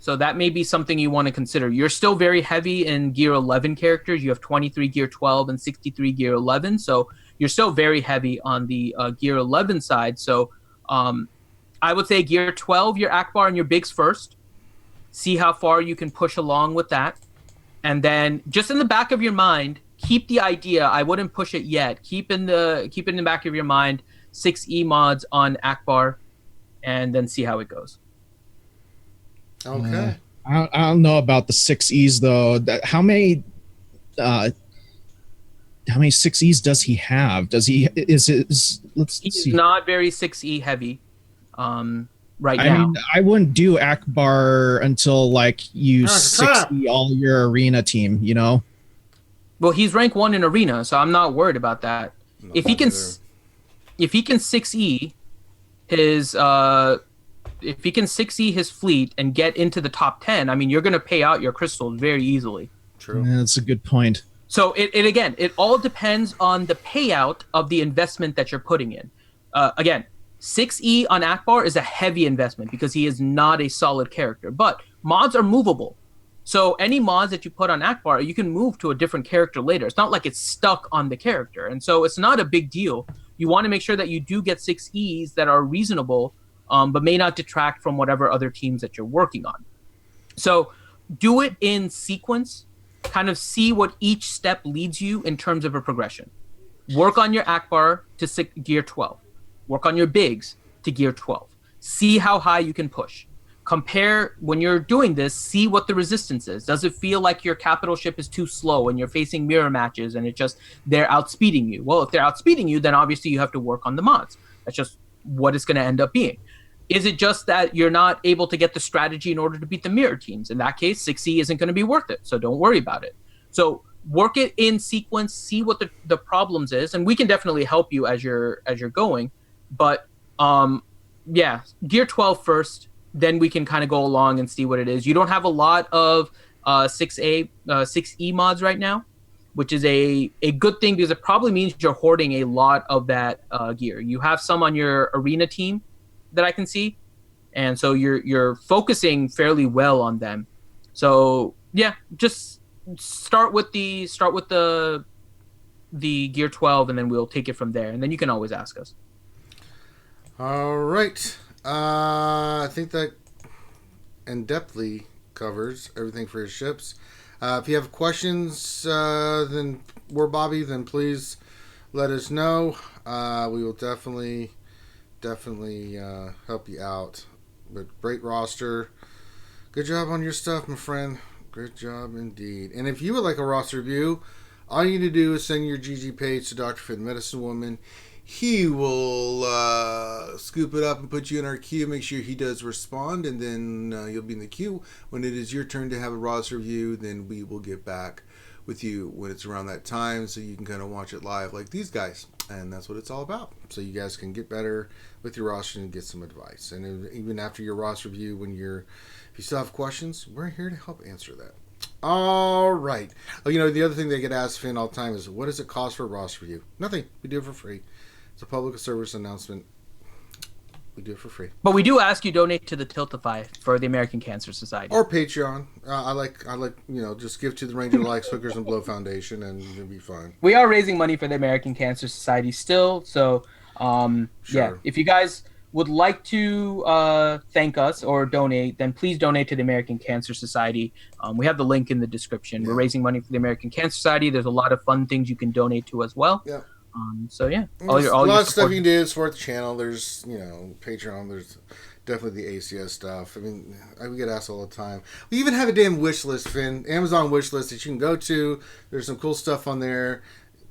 So that may be something you want to consider. You're still very heavy in Gear 11 characters. You have 23 Gear 12 and 63 Gear 11. So you're still very heavy on the Gear 11 side. So I would say Gear 12, your Akbar and your Biggs first. See how far you can push along with that. And then just in the back of your mind, keep the idea. I wouldn't push it yet. Keep it in the back of your mind. 6E mods on Akbar, and then see how it goes. Okay. I don't know about the 6Es though. How many 6Es does he have? Does he He's not very 6E heavy right now. I mean, I wouldn't do Akbar until like you 6E all your arena team, you know? Well, he's rank 1 in arena, so I'm not worried about that. No, if he can 6E his if he can 6E his fleet and get into the top 10, I mean, you're going to pay out your crystals very easily. True. Yeah, that's a good point. So it all depends on the payout of the investment that you're putting in. Again, 6E on Akbar is a heavy investment because he is not a solid character, but mods are movable. So any mods that you put on Akbar, you can move to a different character later. It's not like it's stuck on the character. And so it's not a big deal. You want to make sure that you do get 6Es that are reasonable but may not detract from whatever other teams that you're working on. So do it in sequence, kind of see what each step leads you in terms of a progression. Work on your Akbar to gear 12. Work on your bigs to gear 12. See how high you can push. Compare, when you're doing this, see what the resistance is. Does it feel like your capital ship is too slow and you're facing mirror matches and they're outspeeding you? Well, if they're outspeeding you, then obviously you have to work on the mods. That's just what it's going to end up being. Is it just that you're not able to get the strategy in order to beat the mirror teams? In that case, 6E isn't going to be worth it, so don't worry about it. So work it in sequence, see what the problems is, and we can definitely help you as you're going. But gear 12 first, then we can kind of go along and see what it is. You don't have a lot of 6E mods right now, which is a good thing because it probably means you're hoarding a lot of that gear. You have some on your arena team that I can see, and so you're focusing fairly well on them. So yeah, just start with the gear 12, and then we'll take it from there, and then you can always ask us. All right. I think that in-depthly covers everything for your ships. If you have questions, then please let us know. We will definitely help you out. But great roster. Good job on your stuff, my friend. Great job indeed. And if you would like a roster review, all you need to do is send your GG page to Dr. Finn Medicine Woman. He will scoop it up and put you in our queue. Make sure he does respond, and then you'll be in the queue. When it is your turn to have a roster review, then we will get back with you when it's around that time, so you can kind of watch it live like these guys. And that's what it's all about. So you guys can get better with your roster and get some advice. And even after your roster review, if you still have questions, we're here to help answer that. All right. Oh, the other thing they get asked Finn all the time is, what does it cost for a roster review? Nothing. We do it for free. It's a public service announcement. We do it for free. But we do ask you donate to the Tiltify for the American Cancer Society. Or Patreon. I like just give to the Ranger Likes Hookers and Blow Foundation, and it'll be fine. We are raising money for the American Cancer Society still, so Sure. yeah. If you guys would like to thank us or donate, then please donate to the American Cancer Society. We have the link in the description. Yeah. We're raising money for the American Cancer Society. There's a lot of fun things you can donate to as well. Yeah. So yeah, all a lot of stuff you can do to support the channel. There's Patreon. There's definitely the ACS stuff. I mean, we get asked all the time. We even have a damn wish list, Finn. Amazon wish list that you can go to. There's some cool stuff on there.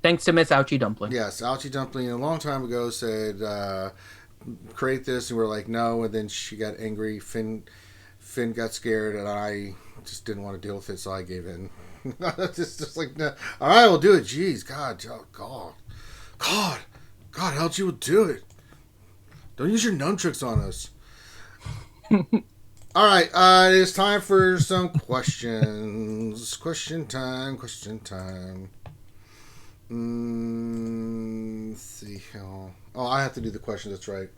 Thanks to Miss Ouchie Dumpling. Yes, Ouchie Dumpling a long time ago said create this, and we're like no, and then she got angry. Finn got scared, and I just didn't want to deal with it, so I gave in. just like no. All right, we'll do it. Jeez, God, how'd you do it? Don't use your nunchucks on us. All right, it's time for some questions. Question time. Let's see. Oh, I have to do the questions. That's right.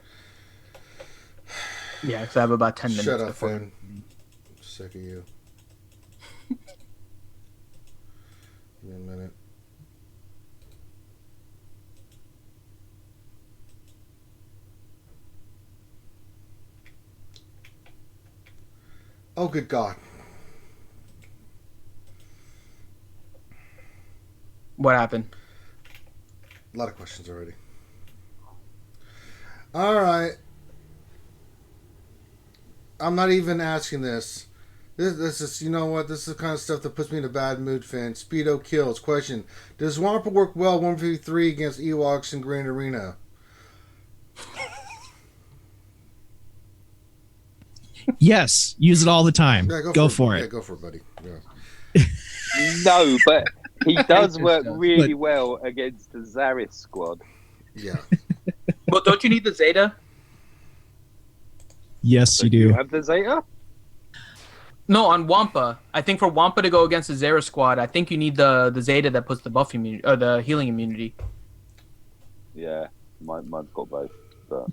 Yeah, because I have about 10 minutes. Shut up, Finn. Sick of you. Give me a minute. Oh, good God. What happened? A lot of questions already. All right. I'm not even asking this. This is, you know what? This is the kind of stuff that puts me in a bad mood, Finn. Speedo kills. Question. Does Wampa work well 153 against Ewoks in Grand Arena? Yes, use it all the time. Yeah, go for it. Yeah, go for it, buddy. Yeah. No, but he does work really well against the Zaris squad. Yeah. Well, don't you need the Zeta? Yes, you do. You have the Zeta? No, on Wampa. I think for Wampa to go against the Zera squad, I think you need the Zeta that puts the buff immunity or the healing immunity. Yeah, mine's got both. But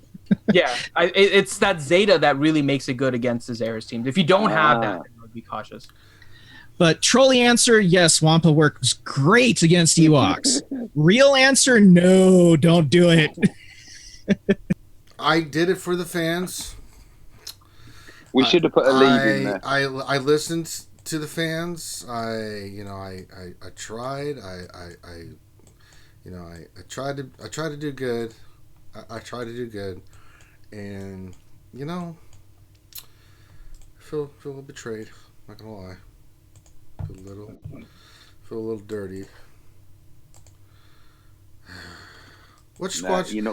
yeah, it's that Zeta that really makes it good against the Zera's teams. If you don't have that, then I would be cautious. But trolley answer, yes, Wampa works great against Ewoks. Real answer, no, don't do it. I did it for the fans. We should have put a lead in there. I listened to the fans. I tried. I tried to do good. I tried to do good, and I feel a little betrayed. Not gonna lie. Feel a little dirty. What squad should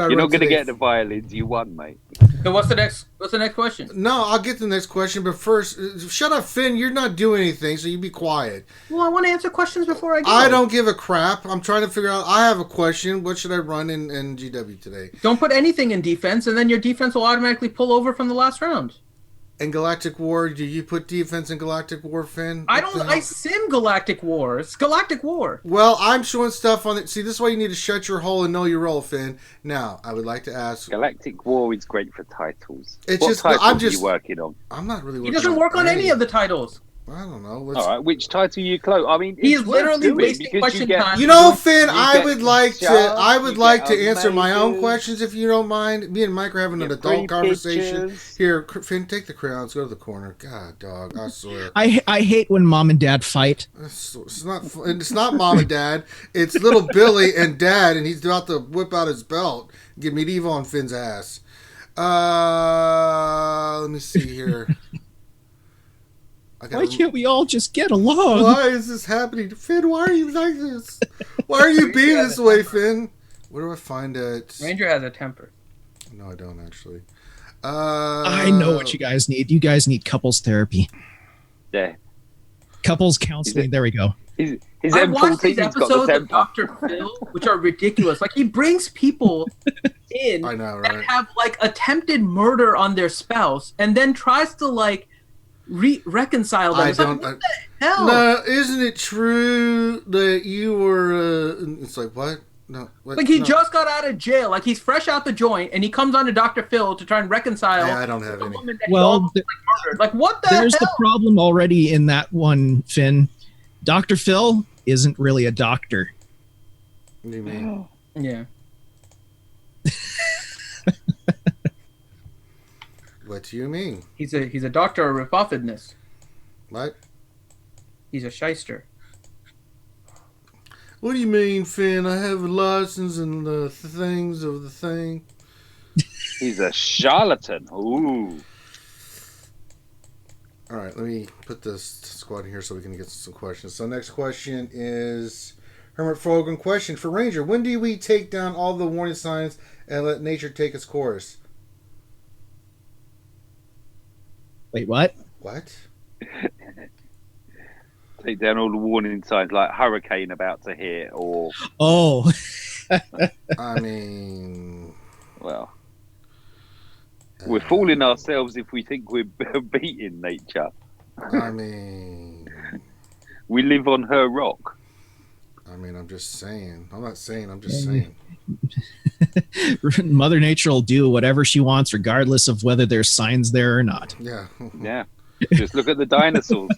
I run? You're not gonna get the violins. You won, mate. So what's the next question? No, I'll get to the next question, but first, shut up, Finn. You're not doing anything, so you be quiet. Well, I want to answer questions before I go. I don't give a crap. I'm trying to figure out. I have a question. What should I run in GW today? Don't put anything in defense, and then your defense will automatically pull over from the last round. In Galactic War, do you put defense in Galactic War, Finn? I sim Galactic War. It's Galactic War. Well, I'm showing stuff on it. See, this is why you need to shut your hole and know your role, Finn. Now, I would like to ask. Galactic War is great for titles. Titles are you working on? I'm not really working on. He doesn't work on any of the titles. I don't know. All right, which title you close? I mean, he's literally wasting question time. Finn, I would like to answer my own questions if you don't mind. Me and Mike are having an adult conversation. Here, Finn, take the crayons. Go to the corner. God, dog, I swear. I hate when mom and dad fight. It's not mom and dad. It's little Billy and dad, and he's about to whip out his belt, get medieval on Finn's ass. Let me see here. Why can't we all just get along? Why is this happening? Finn, why are you like this? Why are you being this way, Finn? Where do I find it? Ranger has a temper. No, I don't actually. I know what you guys need. You guys need couples therapy. Yeah. Couples counseling. There we go. I watched these episodes of Dr. Phil, which are ridiculous. Like, he brings people in that have, like, attempted murder on their spouse and then tries to, reconcile them. What the hell? No, isn't it true that you were? It's like what? No, what? He just got out of jail. Like, he's fresh out the joint, and he comes on to Dr. Phil to try and reconcile. I don't have any. What the there's hell? the problem already in that one, Finn. Dr. Phil isn't really a doctor. What do you mean? Yeah. What do you mean? He's a doctor of rebuffedness. What? He's a shyster. What do you mean, Finn? I have a license and the things of the thing. He's a charlatan. Ooh. All right, let me put this squad in here so we can get some questions. So next question is Hermit Fogan question for Ranger. When do we take down all the warning signs and let nature take its course? Wait, what? What? Take down all the warning signs like hurricane about to hit or... Oh. I mean... Well... We're fooling ourselves if we think we're beating nature. I mean... We live on her rock. I mean, I'm just saying. I'm not saying, I'm just saying. Mother Nature will do whatever she wants, regardless of whether there's signs there or not. Yeah. Yeah. Just look at the dinosaurs.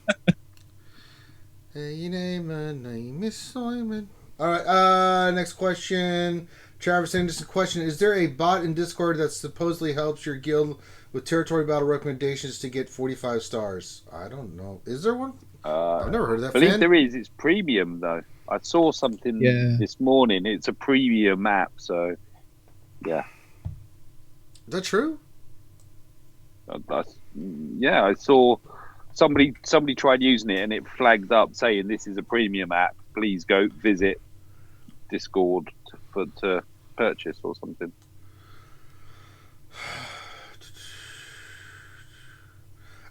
Hey, my name is Simon. All right. Next question. Travis Anderson question: is there a bot in Discord that supposedly helps your guild with territory battle recommendations to get 45 stars? I don't know. Is there one? I've never heard of that. I believe there is. It's premium though. I saw something this morning. It's a premium app, so yeah. Is that true? Yeah, I saw somebody tried using it and it flagged up saying this is a premium app. Please go visit Discord to purchase or something.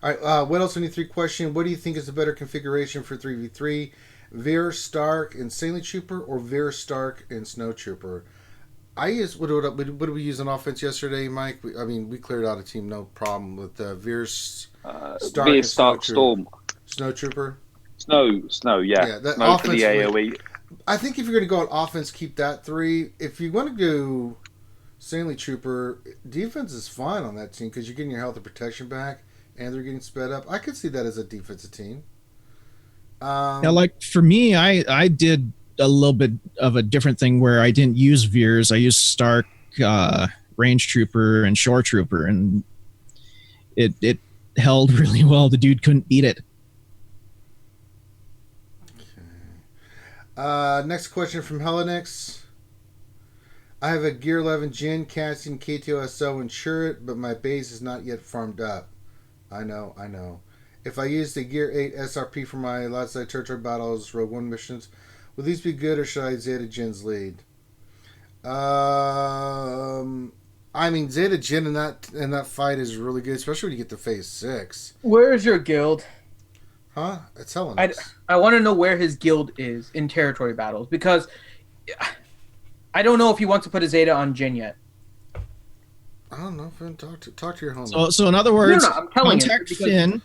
All right. What else? 3 question. What do you think is the better configuration for 3v3? Veer, Stark, and Insanely Trooper, or Veer, Stark, and Snow Trooper? I used what did we use on offense yesterday, Mike? We cleared out a team, no problem with Veer, Stark, Veer, Stark, Storm, Snow Trooper, Snow, yeah. That Snow for the AOE. I think if you're going to go on offense, keep that 3. If you want to go Insanely Trooper, defense is fine on that team because you're getting your health and protection back, and they're getting sped up. I could see that as a defensive team. Now, like for me, I did a little bit of a different thing where I didn't use Veers. I used Stark, Range Trooper, and Shore Trooper, and It held really well. The dude couldn't beat it. Next question from Helenix. I have a Gear 11 Jin, Cassian, KTOSO, and Shurit, but my base is not yet farmed up. I know. If I use the Gear 8 SRP for my Outside Territory Battles Rogue One missions, will these be good or should I Zeta Jin's lead? I mean, Zeta Jin in that fight is really good, especially when you get to phase 6. Where is your guild? Huh? It's Helenix. I want to know where his guild is in territory battles, because I don't know if he wants to put a Zeta on Jin yet. I don't know. Finn, talk to your homie. So in other words, no, I'm telling contact you, Finn.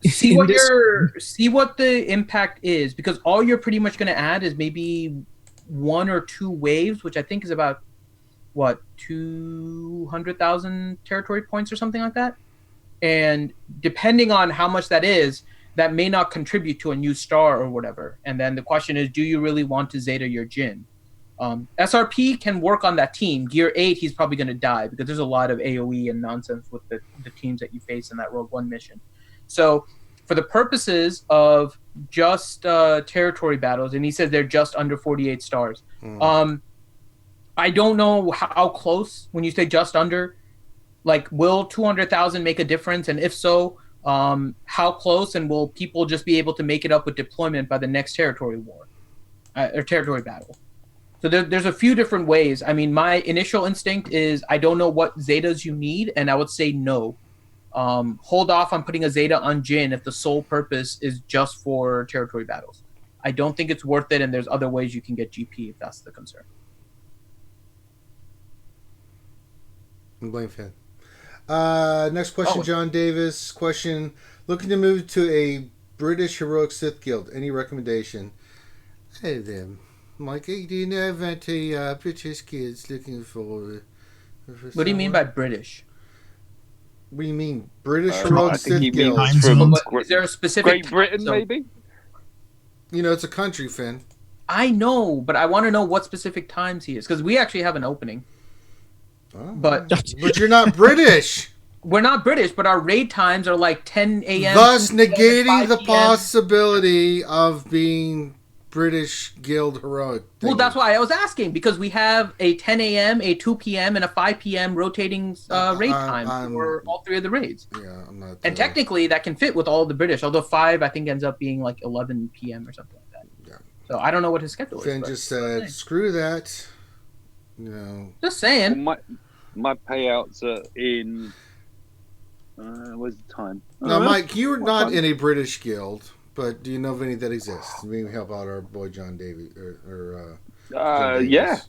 See what the impact is, because all you're pretty much going to add is maybe 1 or 2 waves, which I think is about 200,000 territory points or something like that. And depending on how much that is, that may not contribute to a new star or whatever. And then the question is, do you really want to Zeta your Jin? SRP can work on that team. Gear 8, he's probably going to die because there's a lot of AoE and nonsense with the teams that you face in that Rogue One mission. So for the purposes of just territory battles, and he says they're just under 48 stars. I don't know how close, when you say just under, like, will 200,000 make a difference? And if so, how close, and will people just be able to make it up with deployment by the next territory war or territory battle? So there's a few different ways. I mean, my initial instinct is I don't know what Zetas you need, and I would say no. Hold off on putting a Zeta on Jin if the sole purpose is just for territory battles. I don't think it's worth it, and there's other ways you can get GP if that's the concern. Blame Finn. Next question, John Davis. Question: looking to move to a British heroic Sith guild. Any recommendation? Hey there, Mikey. Do you know of any British kids looking for what do you mean by British? What do you mean British heroic Sith guild? Is there a specific Great Britain, maybe? You know, it's a country, Finn. I know, but I want to know what specific times he is, because we actually have an opening. Oh, but you're not British. We're not British, but our raid times are like 10 a.m. Thus negating the possibility of being British Guild heroic. Well, that's why I was asking, because we have a 10 a.m., a 2 p.m., and a 5 p.m. rotating raid time for all 3 of the raids. Yeah, I'm not. And technically, that can fit with all the British, although 5, I think, ends up being like 11 p.m. or something like that. Yeah. So I don't know what his schedule is. Finn just said, screw that. You know. Just saying. Well, my payouts are in. Where's the time? Now, Mike, you're not in a British guild, but do you know of any that exists? We can help out our boy John Davies.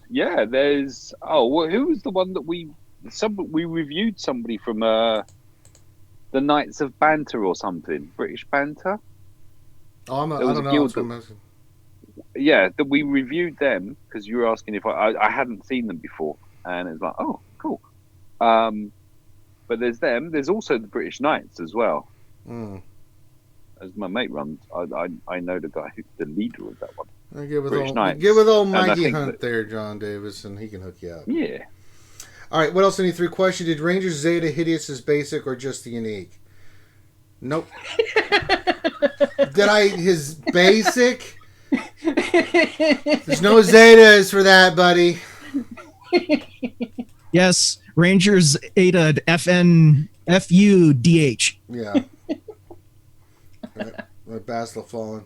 Yeah. There's. Oh, well, who was the one that we reviewed somebody from the Knights of Banter or something? British Banter. Oh, I don't know. Yeah, that we reviewed them because you were asking if I hadn't seen them before, and it's like, oh, cool. But there's them. There's also the British Knights as well. As my mate runs, I know the guy who's the leader of that one. Get with old Mikey Hunt there, John Davis, and he can hook you up. Yeah. All right. What else? Any 3 questions? Did Rangers Zeta Hideous as basic or just the unique? Nope. His basic? There's no Zetas for that, buddy. Yes, Rangers Ada FN FUDH. Yeah. Right. Basla fallen.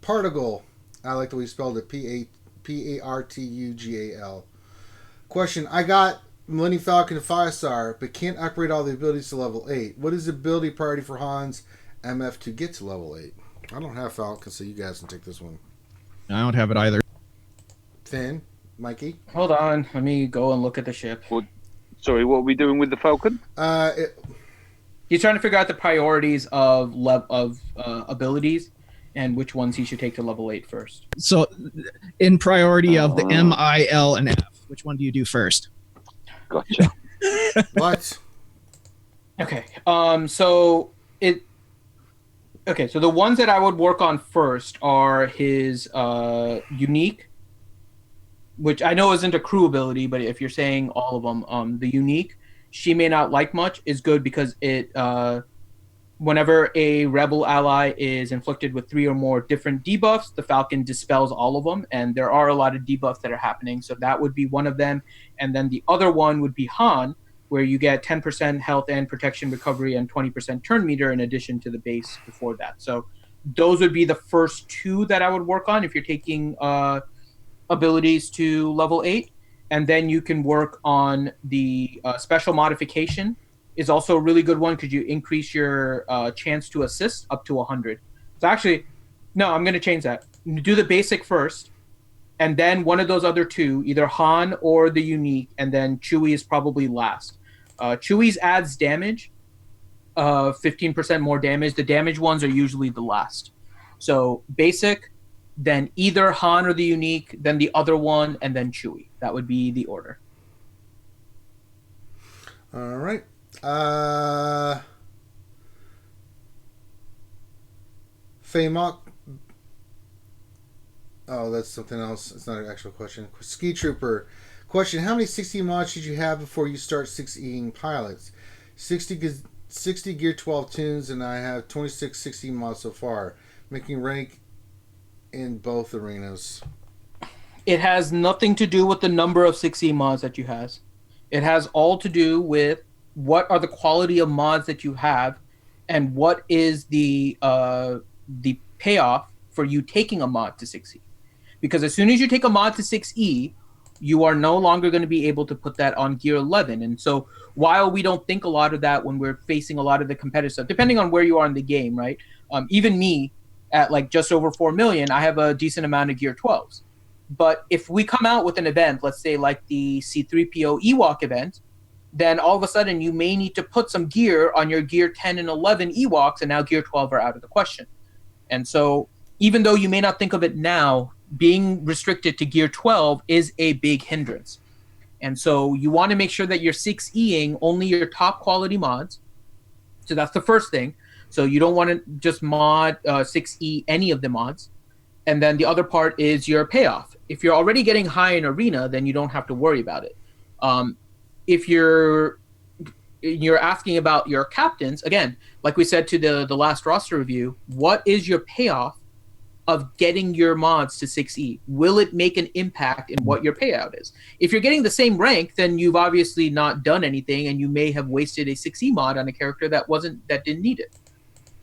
Particle. I like the way you spelled it. Partugal. Question: I got Millennium Falcon to 5-star, but can't upgrade all the abilities to level 8. What is the ability priority for Hans MF to get to level 8? I don't have Falcon, so you guys can take this one. I don't have it either. Finn, Mikey? Hold on. Let me go and look at the ship. Sorry, what are we doing with the Falcon? He's trying to figure out the priorities of abilities and which ones he should take to level 8 first. So, in priority of the M, I, L, and F, which one do you do first? Gotcha. What? Okay. So the ones that I would work on first are his unique, which I know isn't a crew ability, but if you're saying all of them, the unique, she may not like much, is good because it whenever a rebel ally is inflicted with 3 or more different debuffs, the Falcon dispels all of them, and there are a lot of debuffs that are happening, so that would be one of them. And then the other one would be Han, where you get 10% health and protection recovery and 20% turn meter in addition to the base before that. So those would be the first 2 that I would work on if you're taking abilities to level 8. And then you can work on the special modification is also a really good one because you increase your chance to assist up to 100. So actually, no, I'm going to change that. Do the basic first, and then one of those other 2, either Han or the unique, and then Chewie is probably last. Chewie's adds damage, 15% more damage. The damage ones are usually the last. So basic, then either Han or the unique, then the other one, and then Chewie. That would be the order. All right. Faymok. Oh, that's something else. It's not an actual question. Ski Trooper. Question: how many 60 mods should you have before you start 6Eing pilots? 60 Gear 12 tunes, and I have 26 60 mods so far, making rank in both arenas. It has nothing to do with the number of 6E mods that you have. It has all to do with what are the quality of mods that you have, and what is the payoff for you taking a mod to 6E. Because as soon as you take a mod to 6E, you are no longer going to be able to put that on Gear 11. And so while we don't think a lot of that when we're facing a lot of the competitive stuff, depending on where you are in the game, right? Even me, at like just over 4 million, I have a decent amount of Gear 12s. But if we come out with an event, let's say like the C-3PO Ewok event, then all of a sudden you may need to put some gear on your Gear 10 and 11 Ewoks, and now Gear 12 are out of the question. And so even though you may not think of it now, being restricted to Gear 12 is a big hindrance. And so you want to make sure that you're 6Eing only your top quality mods. So that's the first thing. So you don't want to just mod 6E any of the mods. And then the other part is your payoff. If you're already getting high in arena, then you don't have to worry about it. If you're asking about your captains, again, like we said to the last roster review, what is your payoff of getting your mods to 6E? Will it make an impact in what your payout is? If you're getting the same rank, then you've obviously not done anything, and you may have wasted a 6E mod on a character that didn't need it.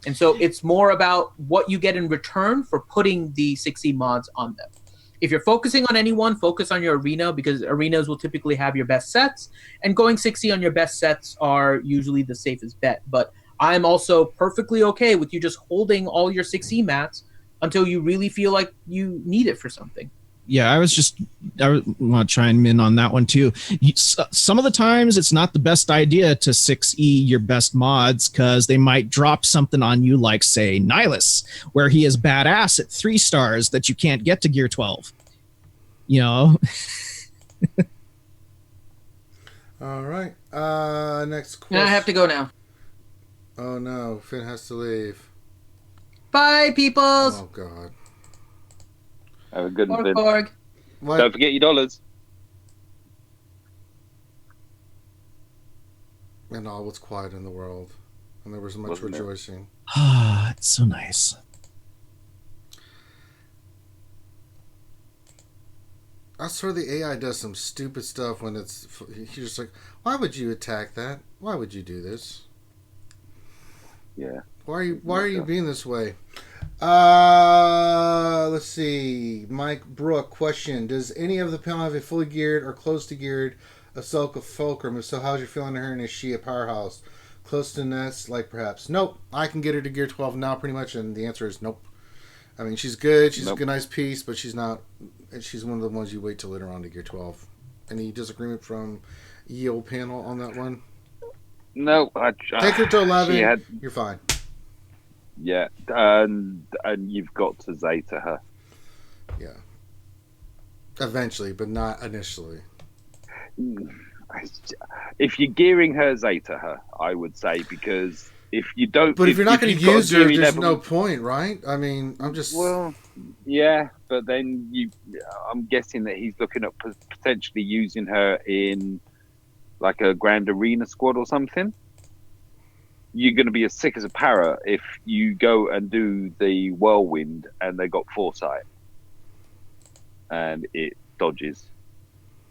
And so it's more about what you get in return for putting the 6E mods on them. If you're focusing on anyone, focus on your arena, because arenas will typically have your best sets, and going 6E on your best sets are usually the safest bet. But I'm also perfectly okay with you just holding all your 6E mats until you really feel like you need it for something. Yeah, I want to chime in on that one too. Some of the times it's not the best idea to 6E your best mods, because they might drop something on you, like say Nihilus, where he is badass at 3 stars that you can't get to Gear 12. You know. All right. Next question. Now I have to go now. Oh no, Finn has to leave. Bye, peoples. Oh god. Have a good one. Borg. Don't forget your dollars. And all was quiet in the world, and there was much rejoicing. Ah, it's so nice. I swear the AI does some stupid stuff when you're just like, why would you attack that? Why would you do this? Yeah. Why are you being this way? Let's see. Mike Brook, question: does any of the panel have a fully geared or close to geared Ahsoka Fulcrum? If so, how's your feeling to her, and is she a powerhouse? Close to Nest, like perhaps? Nope. I can get her to Gear 12 now, pretty much, and the answer is nope. I mean, she's good. She's a good, nice piece, but she's not. She's one of the ones you wait till later on to Gear 12. Any disagreement from EO panel on that one? No. Take her to 11. You're fine. Yeah, and you've got to Zeta her. Yeah. Eventually, but not initially. If you're gearing her, Zeta her, I would say, because if you don't... But if you're not going to use her, there's no point, right? I mean, I'm just... Well, yeah, but then I'm guessing that he's looking at potentially using her in like a Grand Arena squad or something, you're going to be as sick as a parrot if you go and do the whirlwind and they got foresight and it dodges,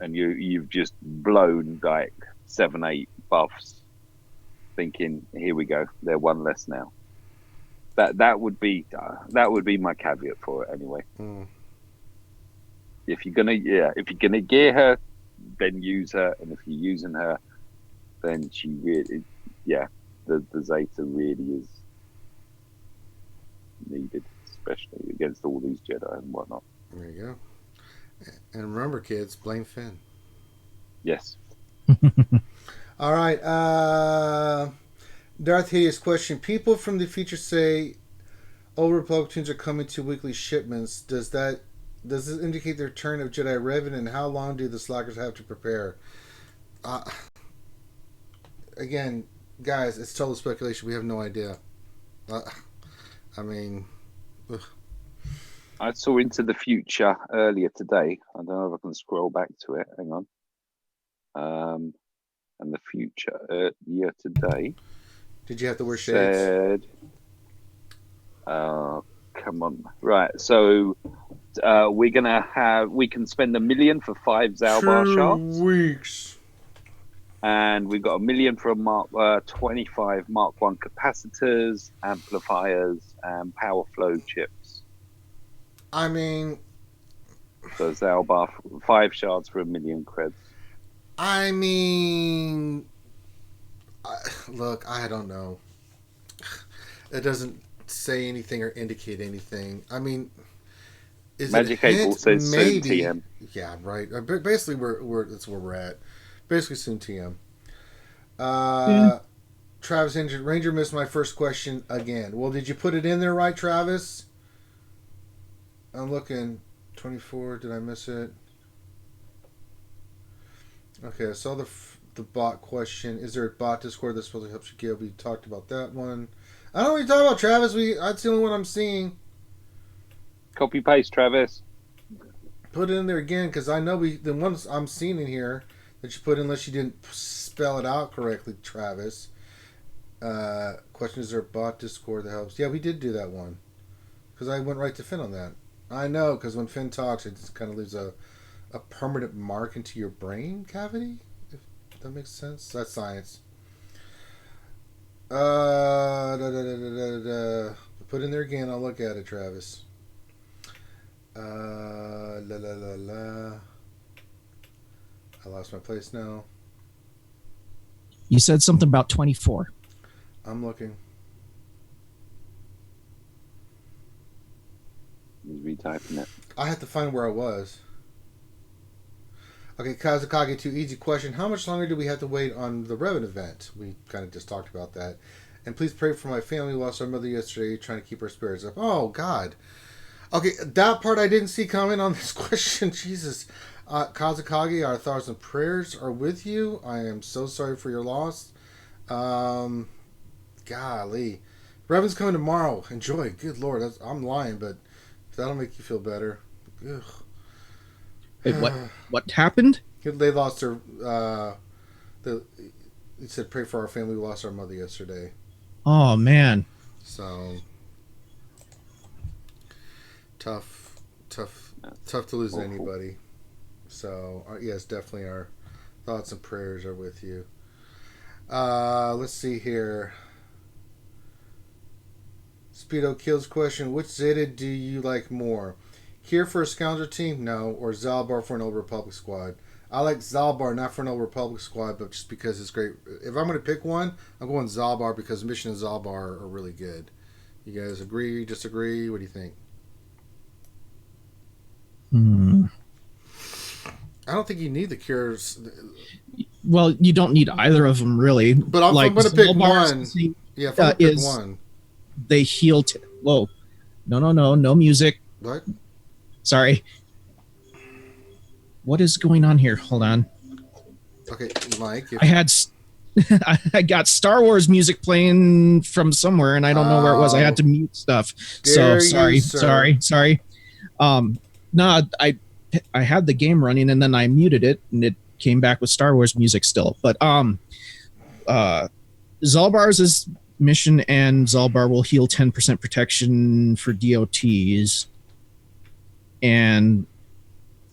and you've just blown like 7-8 buffs, thinking, here we go, they're one less now. That would be my caveat for it anyway. If you're gonna gear her, then use her, and if you're using her, then she really, the Zeta really is needed, especially against all these Jedi and whatnot. There you go. And remember, kids, blame Finn. Yes. All right. Darth Hideous question. People from the future say Old Republic tunes are coming to weekly shipments. Does this indicate the return of Jedi Revan, and how long do the Slackers have to prepare? Again, guys, it's total speculation. We have no idea. I mean... Ugh. I saw Into the Future earlier today. I don't know if I can scroll back to it. Hang on. And the future earlier today. Did you have to wear shades? Come on. Right. So we can spend $1 million for 5 Zalbar shards. 2 weeks. And we've got $1 million for 25 Mark 1 capacitors, amplifiers, and power flow chips. I mean, so Zalbar 5 shards for $1 million creds. I mean, look, I don't know. It doesn't say anything or indicate anything. I mean, is Magic it a 8 hint? says Maybe. soon TM. Yeah, right. Basically, that's where we're at. Basically, soon TM. Travis Ranger missed my first question again. Well, did you put it in there right, Travis? I'm looking. 24. Did I miss it? Okay, I saw the bot question. Is there a bot Discord that's supposed to help you give? We talked about that one. I don't know what you're talking about, Travis. That's the only one I'm seeing. Copy paste, Travis. Put it in there again, because I know the ones I'm seeing in here that you put in, unless you didn't spell it out correctly, Travis. Question: is there a bot Discord that helps? Yeah, we did do that one, because I went right to Finn on that. I know, because when Finn talks, it just kind of leaves a permanent mark into your brain cavity, if that makes sense. That's science. Put in there again. I'll look at it, Travis. I lost my place now. You said something about 24. I'm looking. He's retyping it. I have to find where I was. Okay, Kazakage 2, easy question. How much longer do we have to wait on the Revan event? We kind of just talked about that. And please pray for my family. We lost our mother yesterday, trying to keep our spirits up. Oh, God. Okay, that part I didn't see coming on this question. Jesus. Kazakage, our thoughts and prayers are with you. I am so sorry for your loss. Golly. Revan's coming tomorrow. Enjoy. Good Lord. I'm lying, but that'll make you feel better. Ugh. Wait, what happened? They lost their. He said, "Pray for our family. We lost our mother yesterday." Oh man. So tough to lose anybody. So yes, definitely our thoughts and prayers are with you. Let's see here. Speedo Kills question: which Zeta do you like more? Here for a Scoundrel team? No. Or Zalbar for an Old Republic squad? I like Zalbar, not for an Old Republic squad, but just because it's great. If I'm going to pick one, I'm going Zalbar because Mission and Zalbar are really good. You guys agree, disagree? What do you think? I don't think you need the cures. Well, you don't need either of them, really. But I'm going to pick one. Yeah, if I'm going to pick one. They heal... Whoa. No music. What? Sorry. What is going on here? Hold on. Okay, Mike. I got Star Wars music playing from somewhere, and I don't know where it was. I had to mute stuff. So sorry. No, I had the game running, and then I muted it, and it came back with Star Wars music still. But Zalbar's mission, and Zalbar will heal 10% protection for DOTs. And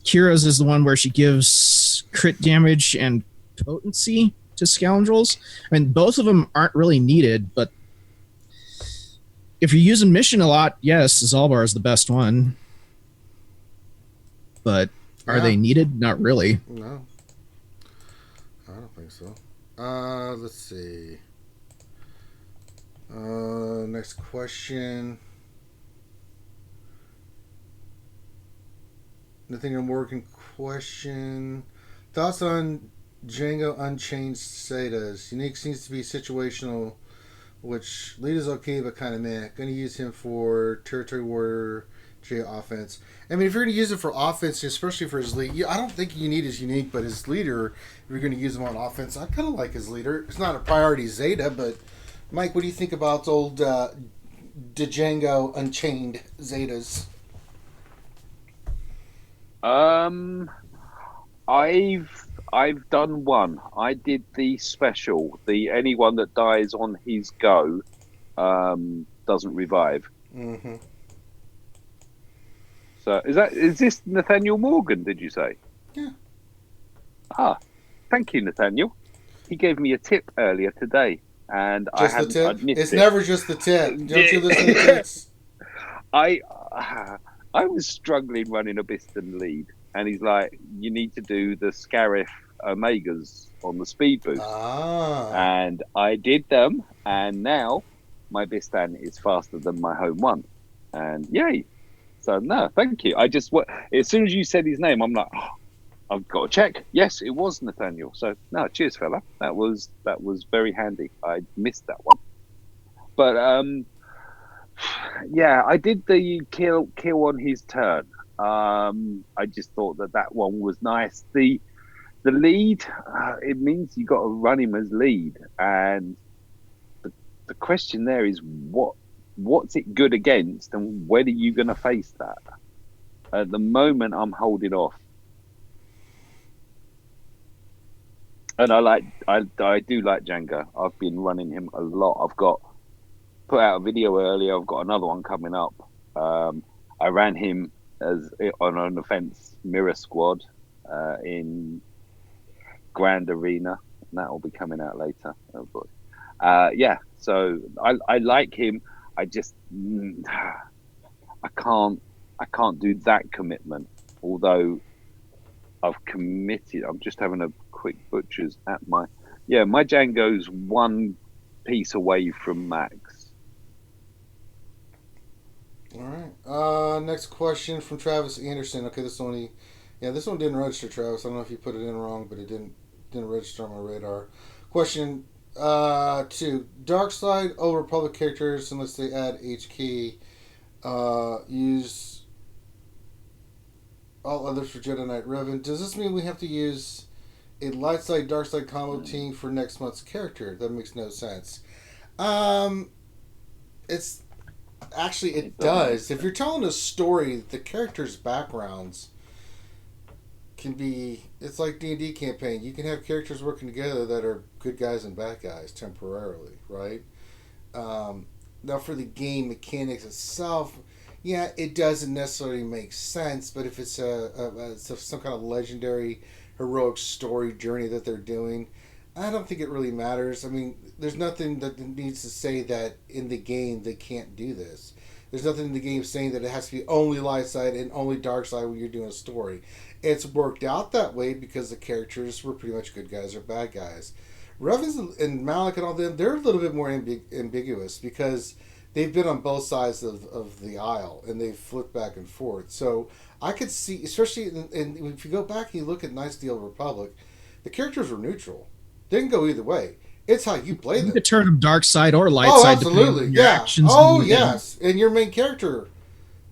Kira's is the one where she gives crit damage and potency to scoundrels. I mean, both of them aren't really needed, but if you're using mission a lot, yes, Zalbar is the best one. But are they needed? Not really. No. I don't think so. Let's see. Next question. Nothing on working question. Thoughts on Django Unchained Zetas? Unique seems to be situational, which lead is okay, but kind of meh. Going to use him for Territory Warrior J offense. I mean, if you're going to use it for offense, especially for his lead, I don't think you need his unique, but his leader, if you're going to use him on offense, I kind of like his leader. It's not a priority Zeta, but Mike, what do you think about old Django Unchained Zetas? I've done one. I did the special. The anyone that dies on his go doesn't revive. Mm-hmm. So is this Nathaniel Morgan? Did you say? Yeah. Thank you, Nathaniel. He gave me a tip earlier today, and just I hadn't the tip? admitted It's it. never just the tip. Don't you listen to tips? I was struggling running a Biston lead, and he's like, "You need to do the Scarif Omegas on the speed boost." And I did them, and now my Bistan is faster than my home one, and yay! So no, thank you. As soon as you said his name, I'm like, I've got to check. Yes, it was Nathaniel. So no, cheers, fella. That was very handy. I missed that one, but yeah, I did the kill on his turn. I just thought that one was nice. The lead, it means you got to run him as lead, and the question there is what's it good against, and when are you going to face that? At the moment, I'm holding off, and I do like Django. I've been running him a lot. I've put out a video earlier. I've got another one coming up. I ran him as on an offense mirror squad in Grand Arena, and that will be coming out later. Oh boy. Yeah, so I like him. I just I can't do that commitment. Although I've committed. I'm just having a quick butchers at my Django's one piece away from max. All right. Next question from Travis Anderson. Okay, this one didn't register, Travis. I don't know if you put it in wrong, but it didn't register on my radar. Question 2. Dark Side Old Republic characters, unless they add H key, use all others for Jedi Knight Revan. Does this mean we have to use a light side dark side combo team for next month's character? That makes no sense. It's actually it does. If you're telling a story, the characters' backgrounds can be. It's like D&D campaign. You can have characters working together that are good guys and bad guys temporarily, right? Now for the game mechanics itself, yeah, it doesn't necessarily make sense. But if it's some kind of legendary heroic story journey that they're doing, I don't think it really matters. I mean, there's nothing that needs to say that in the game they can't do this. There's nothing in the game saying that it has to be only light side and only dark side when you're doing a story. It's worked out that way because the characters were pretty much good guys or bad guys. Revan and Malik and all them, they're a little bit more ambiguous because they've been on both sides of the aisle and they've flipped back and forth. So I could see, especially if you go back and you look at Knights of the Old Republic, the characters were neutral. They can go either way. It's how you play them. You could turn them dark side or light Oh, side. absolutely. Yeah. Oh, yes. And your main character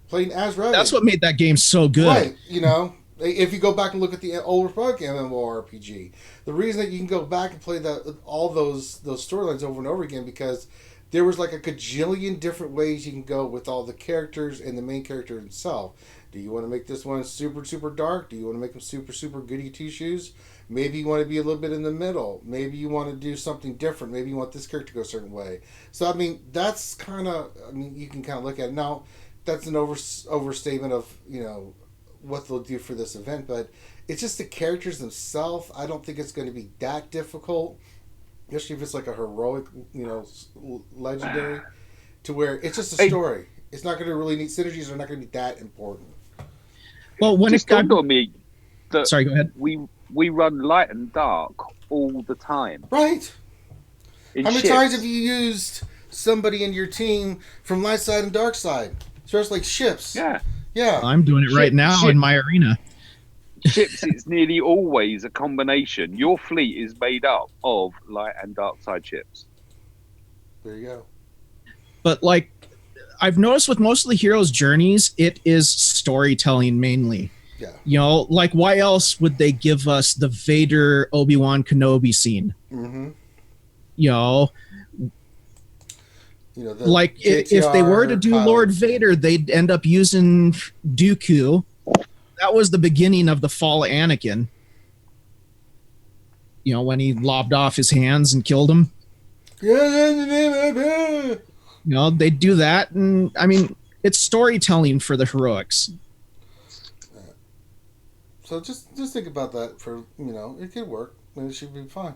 playing as Revan. That's what made that game so good. Right. You know, if you go back and look at the Old Republic MMORPG, the reason that you can go back and play all those storylines over and over again because there was like a gajillion different ways you can go with all the characters and the main character himself. Do you want to make this one super, super dark? Do you want to make them super, super goody two-shoes? Maybe you want to be a little bit in the middle. Maybe you want to do something different. Maybe you want this character to go a certain way. So, I mean, that's kind of, you can kind of look at it. Now, that's an overstatement of, what they'll do for this event, but it's just the characters themselves. I don't think it's going to be that difficult, especially if it's like a heroic, legendary, to where it's just a story. It's not going to really need synergies. Are not going to be that important. Well, when it's dawned on me that sorry, go ahead. We run light and dark all the time. Right. In How many ships. times have you used somebody in your team from light side and dark side? Especially like ships. Yeah. Yeah. I'm doing it right now in my arena. Ships, it's nearly always a combination. Your fleet is made up of light and dark side ships. There you go. But like, I've noticed with most of the heroes' journeys, it is storytelling mainly. Yeah. Like, why else would they give us the Vader Obi-Wan Kenobi scene? Mm-hmm. Like if they were to do Lord Vader, they'd end up using Dooku. That was the beginning of the fall of Anakin. When he lobbed off his hands and killed him. They'd do that, and I mean, it's storytelling for the heroics. So just think about that for, it could work, and it should be fine.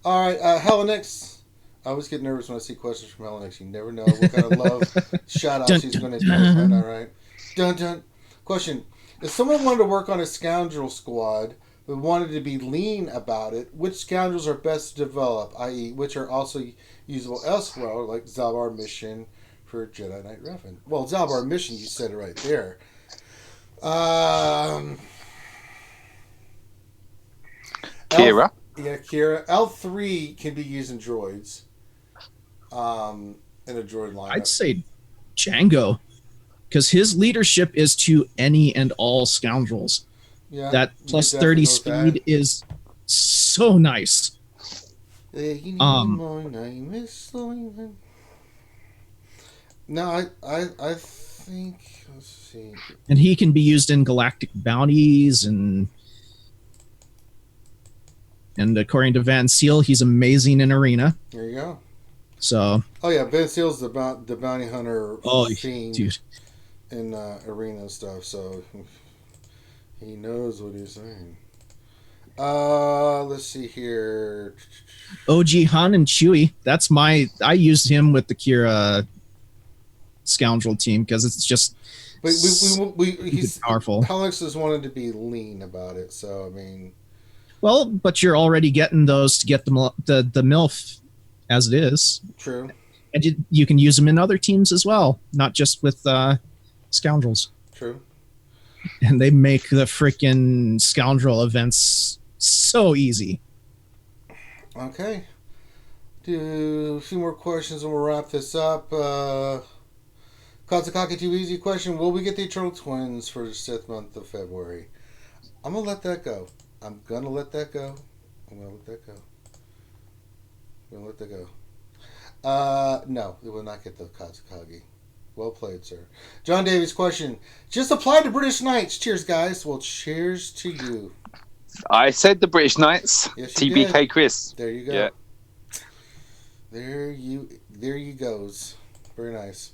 All right, Helenix. I always get nervous when I see questions from Helenix. You never know what kind of love shout-out she's going to do. I know, right? Dun, dun. Question. If someone wanted to work on a scoundrel squad, but wanted to be lean about it, which scoundrels are best to develop, i.e., which are also usable elsewhere, like Zalbar Mission for Jedi Knight Revan? Well, Zalbar Mission, you said it right there. Kira. Kira. L3 can be used in droids. In a droid lineup. I'd say Django, because his leadership is to any and all scoundrels. Yeah, that plus 30 speed is so nice. My name is Sloan. No, I think, let's see. And he can be used in galactic bounties and according to Van Seal, he's amazing in arena. There you go. So. Oh yeah, Van Seal's the bounty hunter fiend dude. in arena and stuff. So he knows what he's saying. Let's see here. OG Han and Chewie. I used him with the Kira scoundrel team because it's just. But he's powerful. Alex has wanted to be lean about it, so I mean. Well, but you're already getting those to get the MILF as it is. True. And you can use them in other teams as well, not just with scoundrels. True. And they make the freaking scoundrel events so easy. Okay. Do a few more questions and we'll wrap this up. Katsukaki Too Easy question. Will we get the Eternal Twins for the 6th month of February? I'm going to let that go. No, it will not get the Katsukagi. Well played, sir. John Davies question. Just apply to British Knights. Cheers, guys. Well, cheers to you. I said the British Knights. Yes, TBK did. Chris. There you go. Yeah. There you goes. Very nice.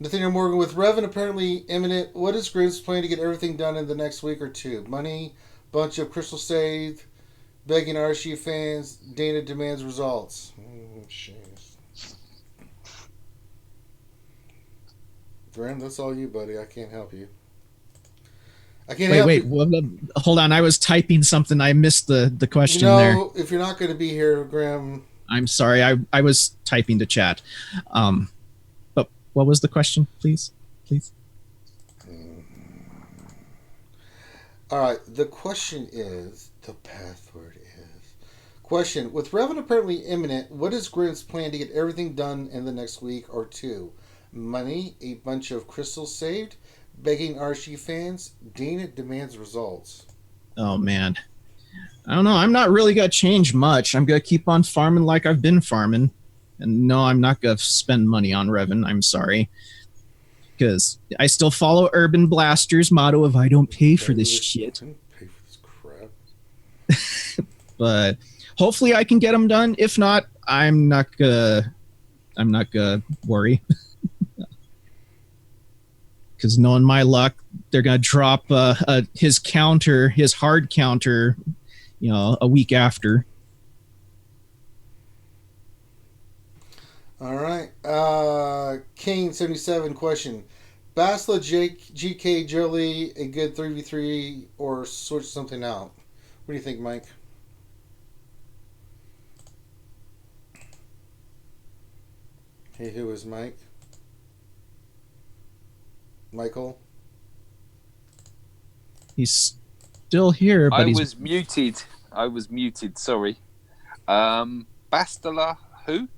Nathaniel Morgan with Revan apparently imminent. What is Grimm's plan to get everything done in the next week or two? Money, bunch of crystal saved, begging RSG fans. Dana demands results. Jeez. Grimm, that's all you, buddy. I can't help you. Wait. Well, hold on. I was typing something. I missed the question there. If you're not going to be here, Graham. I'm sorry. I was typing to chat. But what was the question, please? All right. The question is, the password is. Question. With Revan apparently imminent, what is Grimm's plan to get everything done in the next week or two? Money, a bunch of crystals saved, begging RSG fans. Dana demands results. Oh, man. I don't know. I'm not really going to change much. I'm going to keep on farming like I've been farming. And no, I'm not going to spend money on Revan. I'm sorry. because I still follow Urban Blaster's motto of I don't pay for this shit. I don't pay for this crap. But hopefully I can get them done. If not, I'm not gonna worry. Because knowing my luck, they're gonna drop his hard counter, a week after. All right. Kane77 question. Basla, GK, Jolie, a good 3v3 or switch something out? What do you think, Mike? Hey, who is Mike? Michael? He's still here, but I was muted, sorry. Bastila, who?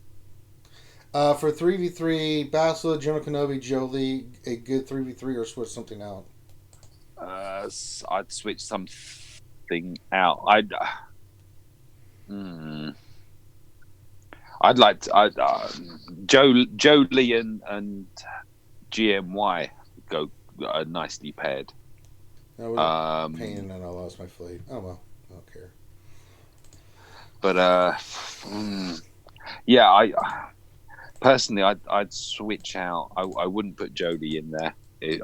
For 3v3, Basla, General Kenobi, Jolie, a good 3v3 or switch something out? I'd switch something out. I'd like to, Jolie and GMY go nicely paired. I was pain and I lost my fleet. Oh well, I don't care. But yeah, I personally I'd switch out. I wouldn't put Jody in there.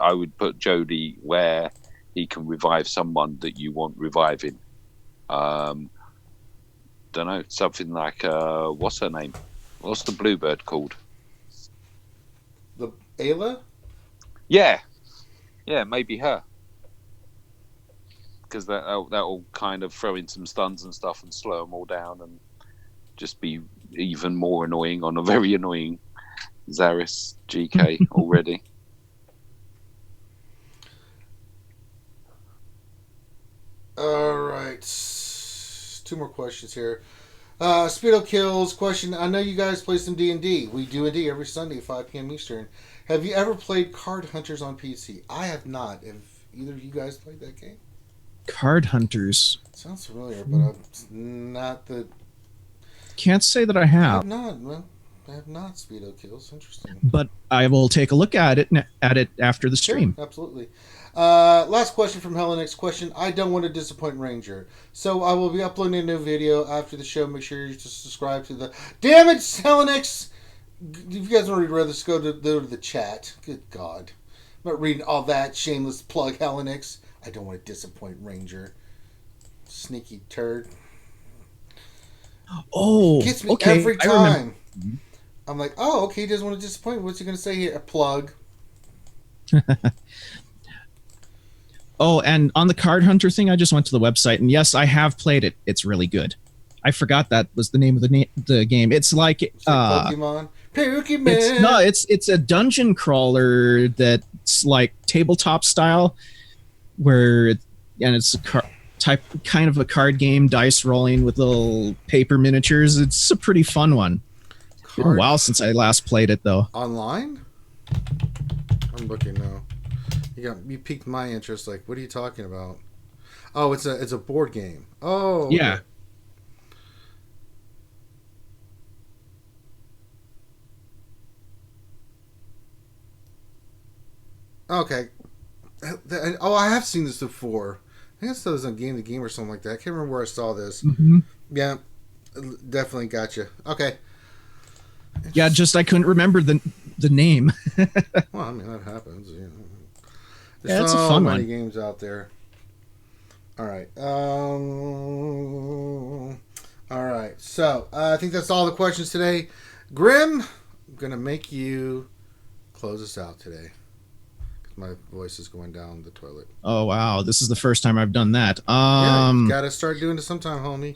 I would put Jody where he can revive someone that you want reviving. Don't know, something like what's her name? What's the bluebird called? The Ayla? Yeah, maybe her. Because that'll kind of throw in some stuns and stuff and slow them all down and just be even more annoying on a very annoying Zaris GK already. All right. 2 more questions here. Speedo Kills question. I know you guys play some D&D. We do D every Sunday at 5 p.m. Eastern. Have you ever played Card Hunters on PC? I have not. Have either of you guys played that game? Card Hunters. Sounds familiar, but I'm not the... Can't say that I have. I have not. Well, I have not Speedo Kills. Interesting. But I will take a look at it after the stream. Sure, absolutely. Last question from Helenix. Question. I don't want to disappoint Ranger, so I will be uploading a new video after the show. Make sure you just subscribe to the... Damn it, Helenix! If you guys want to read this, go to the chat. Good God. I'm not reading all that shameless plug, Helenix. I don't want to disappoint Ranger. Sneaky turd. Oh, Gets me okay. every time. I'm like, oh, okay, he doesn't want to disappoint. What's he going to say here? A plug. Oh, and on the Card Hunter thing, I just went to the website, and yes, I have played it. It's really good. I forgot that was the name of the game. It's like Pokemon. Pokemon. It's a dungeon crawler that's like tabletop style, it's a kind of a card game, dice rolling with little paper miniatures. It's a pretty fun one. It's been a while since I last played it, though. Online? I'm looking now. You piqued my interest. Like, what are you talking about? Oh, it's a board game. Oh, okay. Yeah. Okay. Oh, I have seen this before. I think I saw this on Game to Game or something like that. I can't remember where I saw this. Mm-hmm. Yeah, definitely gotcha. Okay. Yeah, just I couldn't remember the name. Well, I mean, that happens. You know. Yeah, it's a fun one. So many games out there. All right. All right. So I think that's all the questions today. Grim, I'm gonna make you close us out today. My voice is going down the toilet. Oh wow, this is the first time I've done that. Yeah, you gotta start doing it sometime, homie.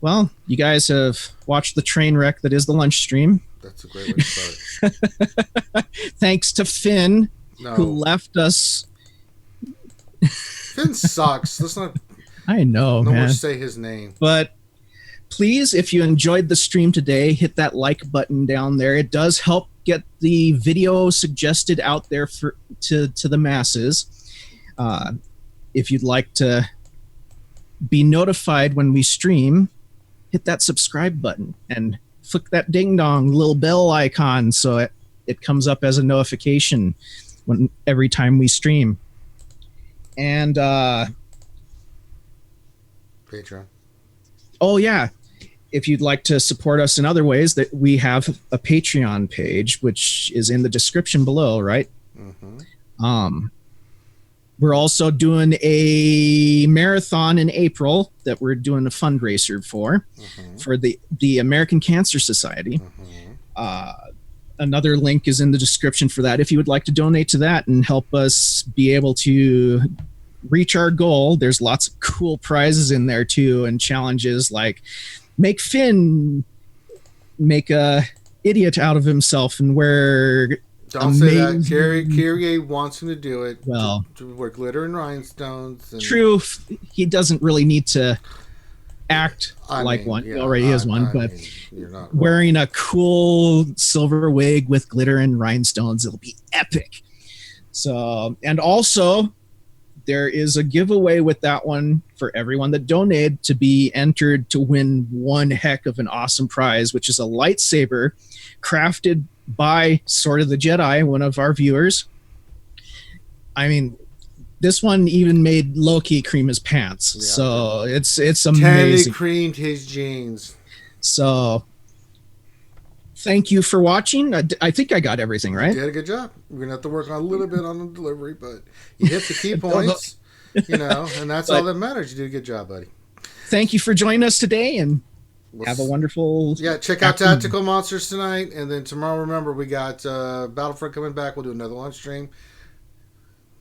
Well, you guys have watched the train wreck that is the lunch stream. That's a great way to start. Thanks to Finn, who left us. Finn sucks. Let's not. I know, man. No more say his name. But please, if you enjoyed the stream today, hit that like button down there. It does help get the video suggested out there to the masses. If you'd like to be notified when we stream, hit that subscribe button and flick that ding dong little bell icon so it comes up as a notification every time we stream. And Patreon. Oh yeah, if you'd like to support us in other ways, that we have a Patreon page, which is in the description below, right? Mm-hmm. We're also doing a marathon in April that we're doing a fundraiser for the American Cancer Society. Another link is in the description for that. If you would like to donate to that and help us be able to reach our goal, there's lots of cool prizes in there too, and challenges like make Finn make a idiot out of himself and wear. Don't say that. Kyrie wants him to do it. Well, to wear glitter and rhinestones. And true. He doesn't really need to act one. Yeah, he already is one. But you're not wearing a cool silver wig with glitter and rhinestones, it'll be epic. So, and also, there is a giveaway with that one for everyone that donated to be entered to win one heck of an awesome prize, which is a lightsaber crafted by Sword of the Jedi, one of our viewers. I mean, this one even made Loki cream his pants. Yeah. So it's amazing. Teddy creamed his jeans. So thank you for watching. I think I got everything right. You did a good job. We're going to have to work on a little bit on the delivery, but you hit the key points, and that's all that matters. You did a good job, buddy. Thank you for joining us today, and have a wonderful... Yeah, check out Tactical Monsters tonight, and then tomorrow, remember, we got Battlefront coming back. We'll do another lunch stream.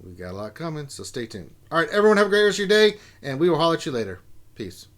We got a lot coming, so stay tuned. All right, everyone, have a great rest of your day, and we will holler at you later. Peace.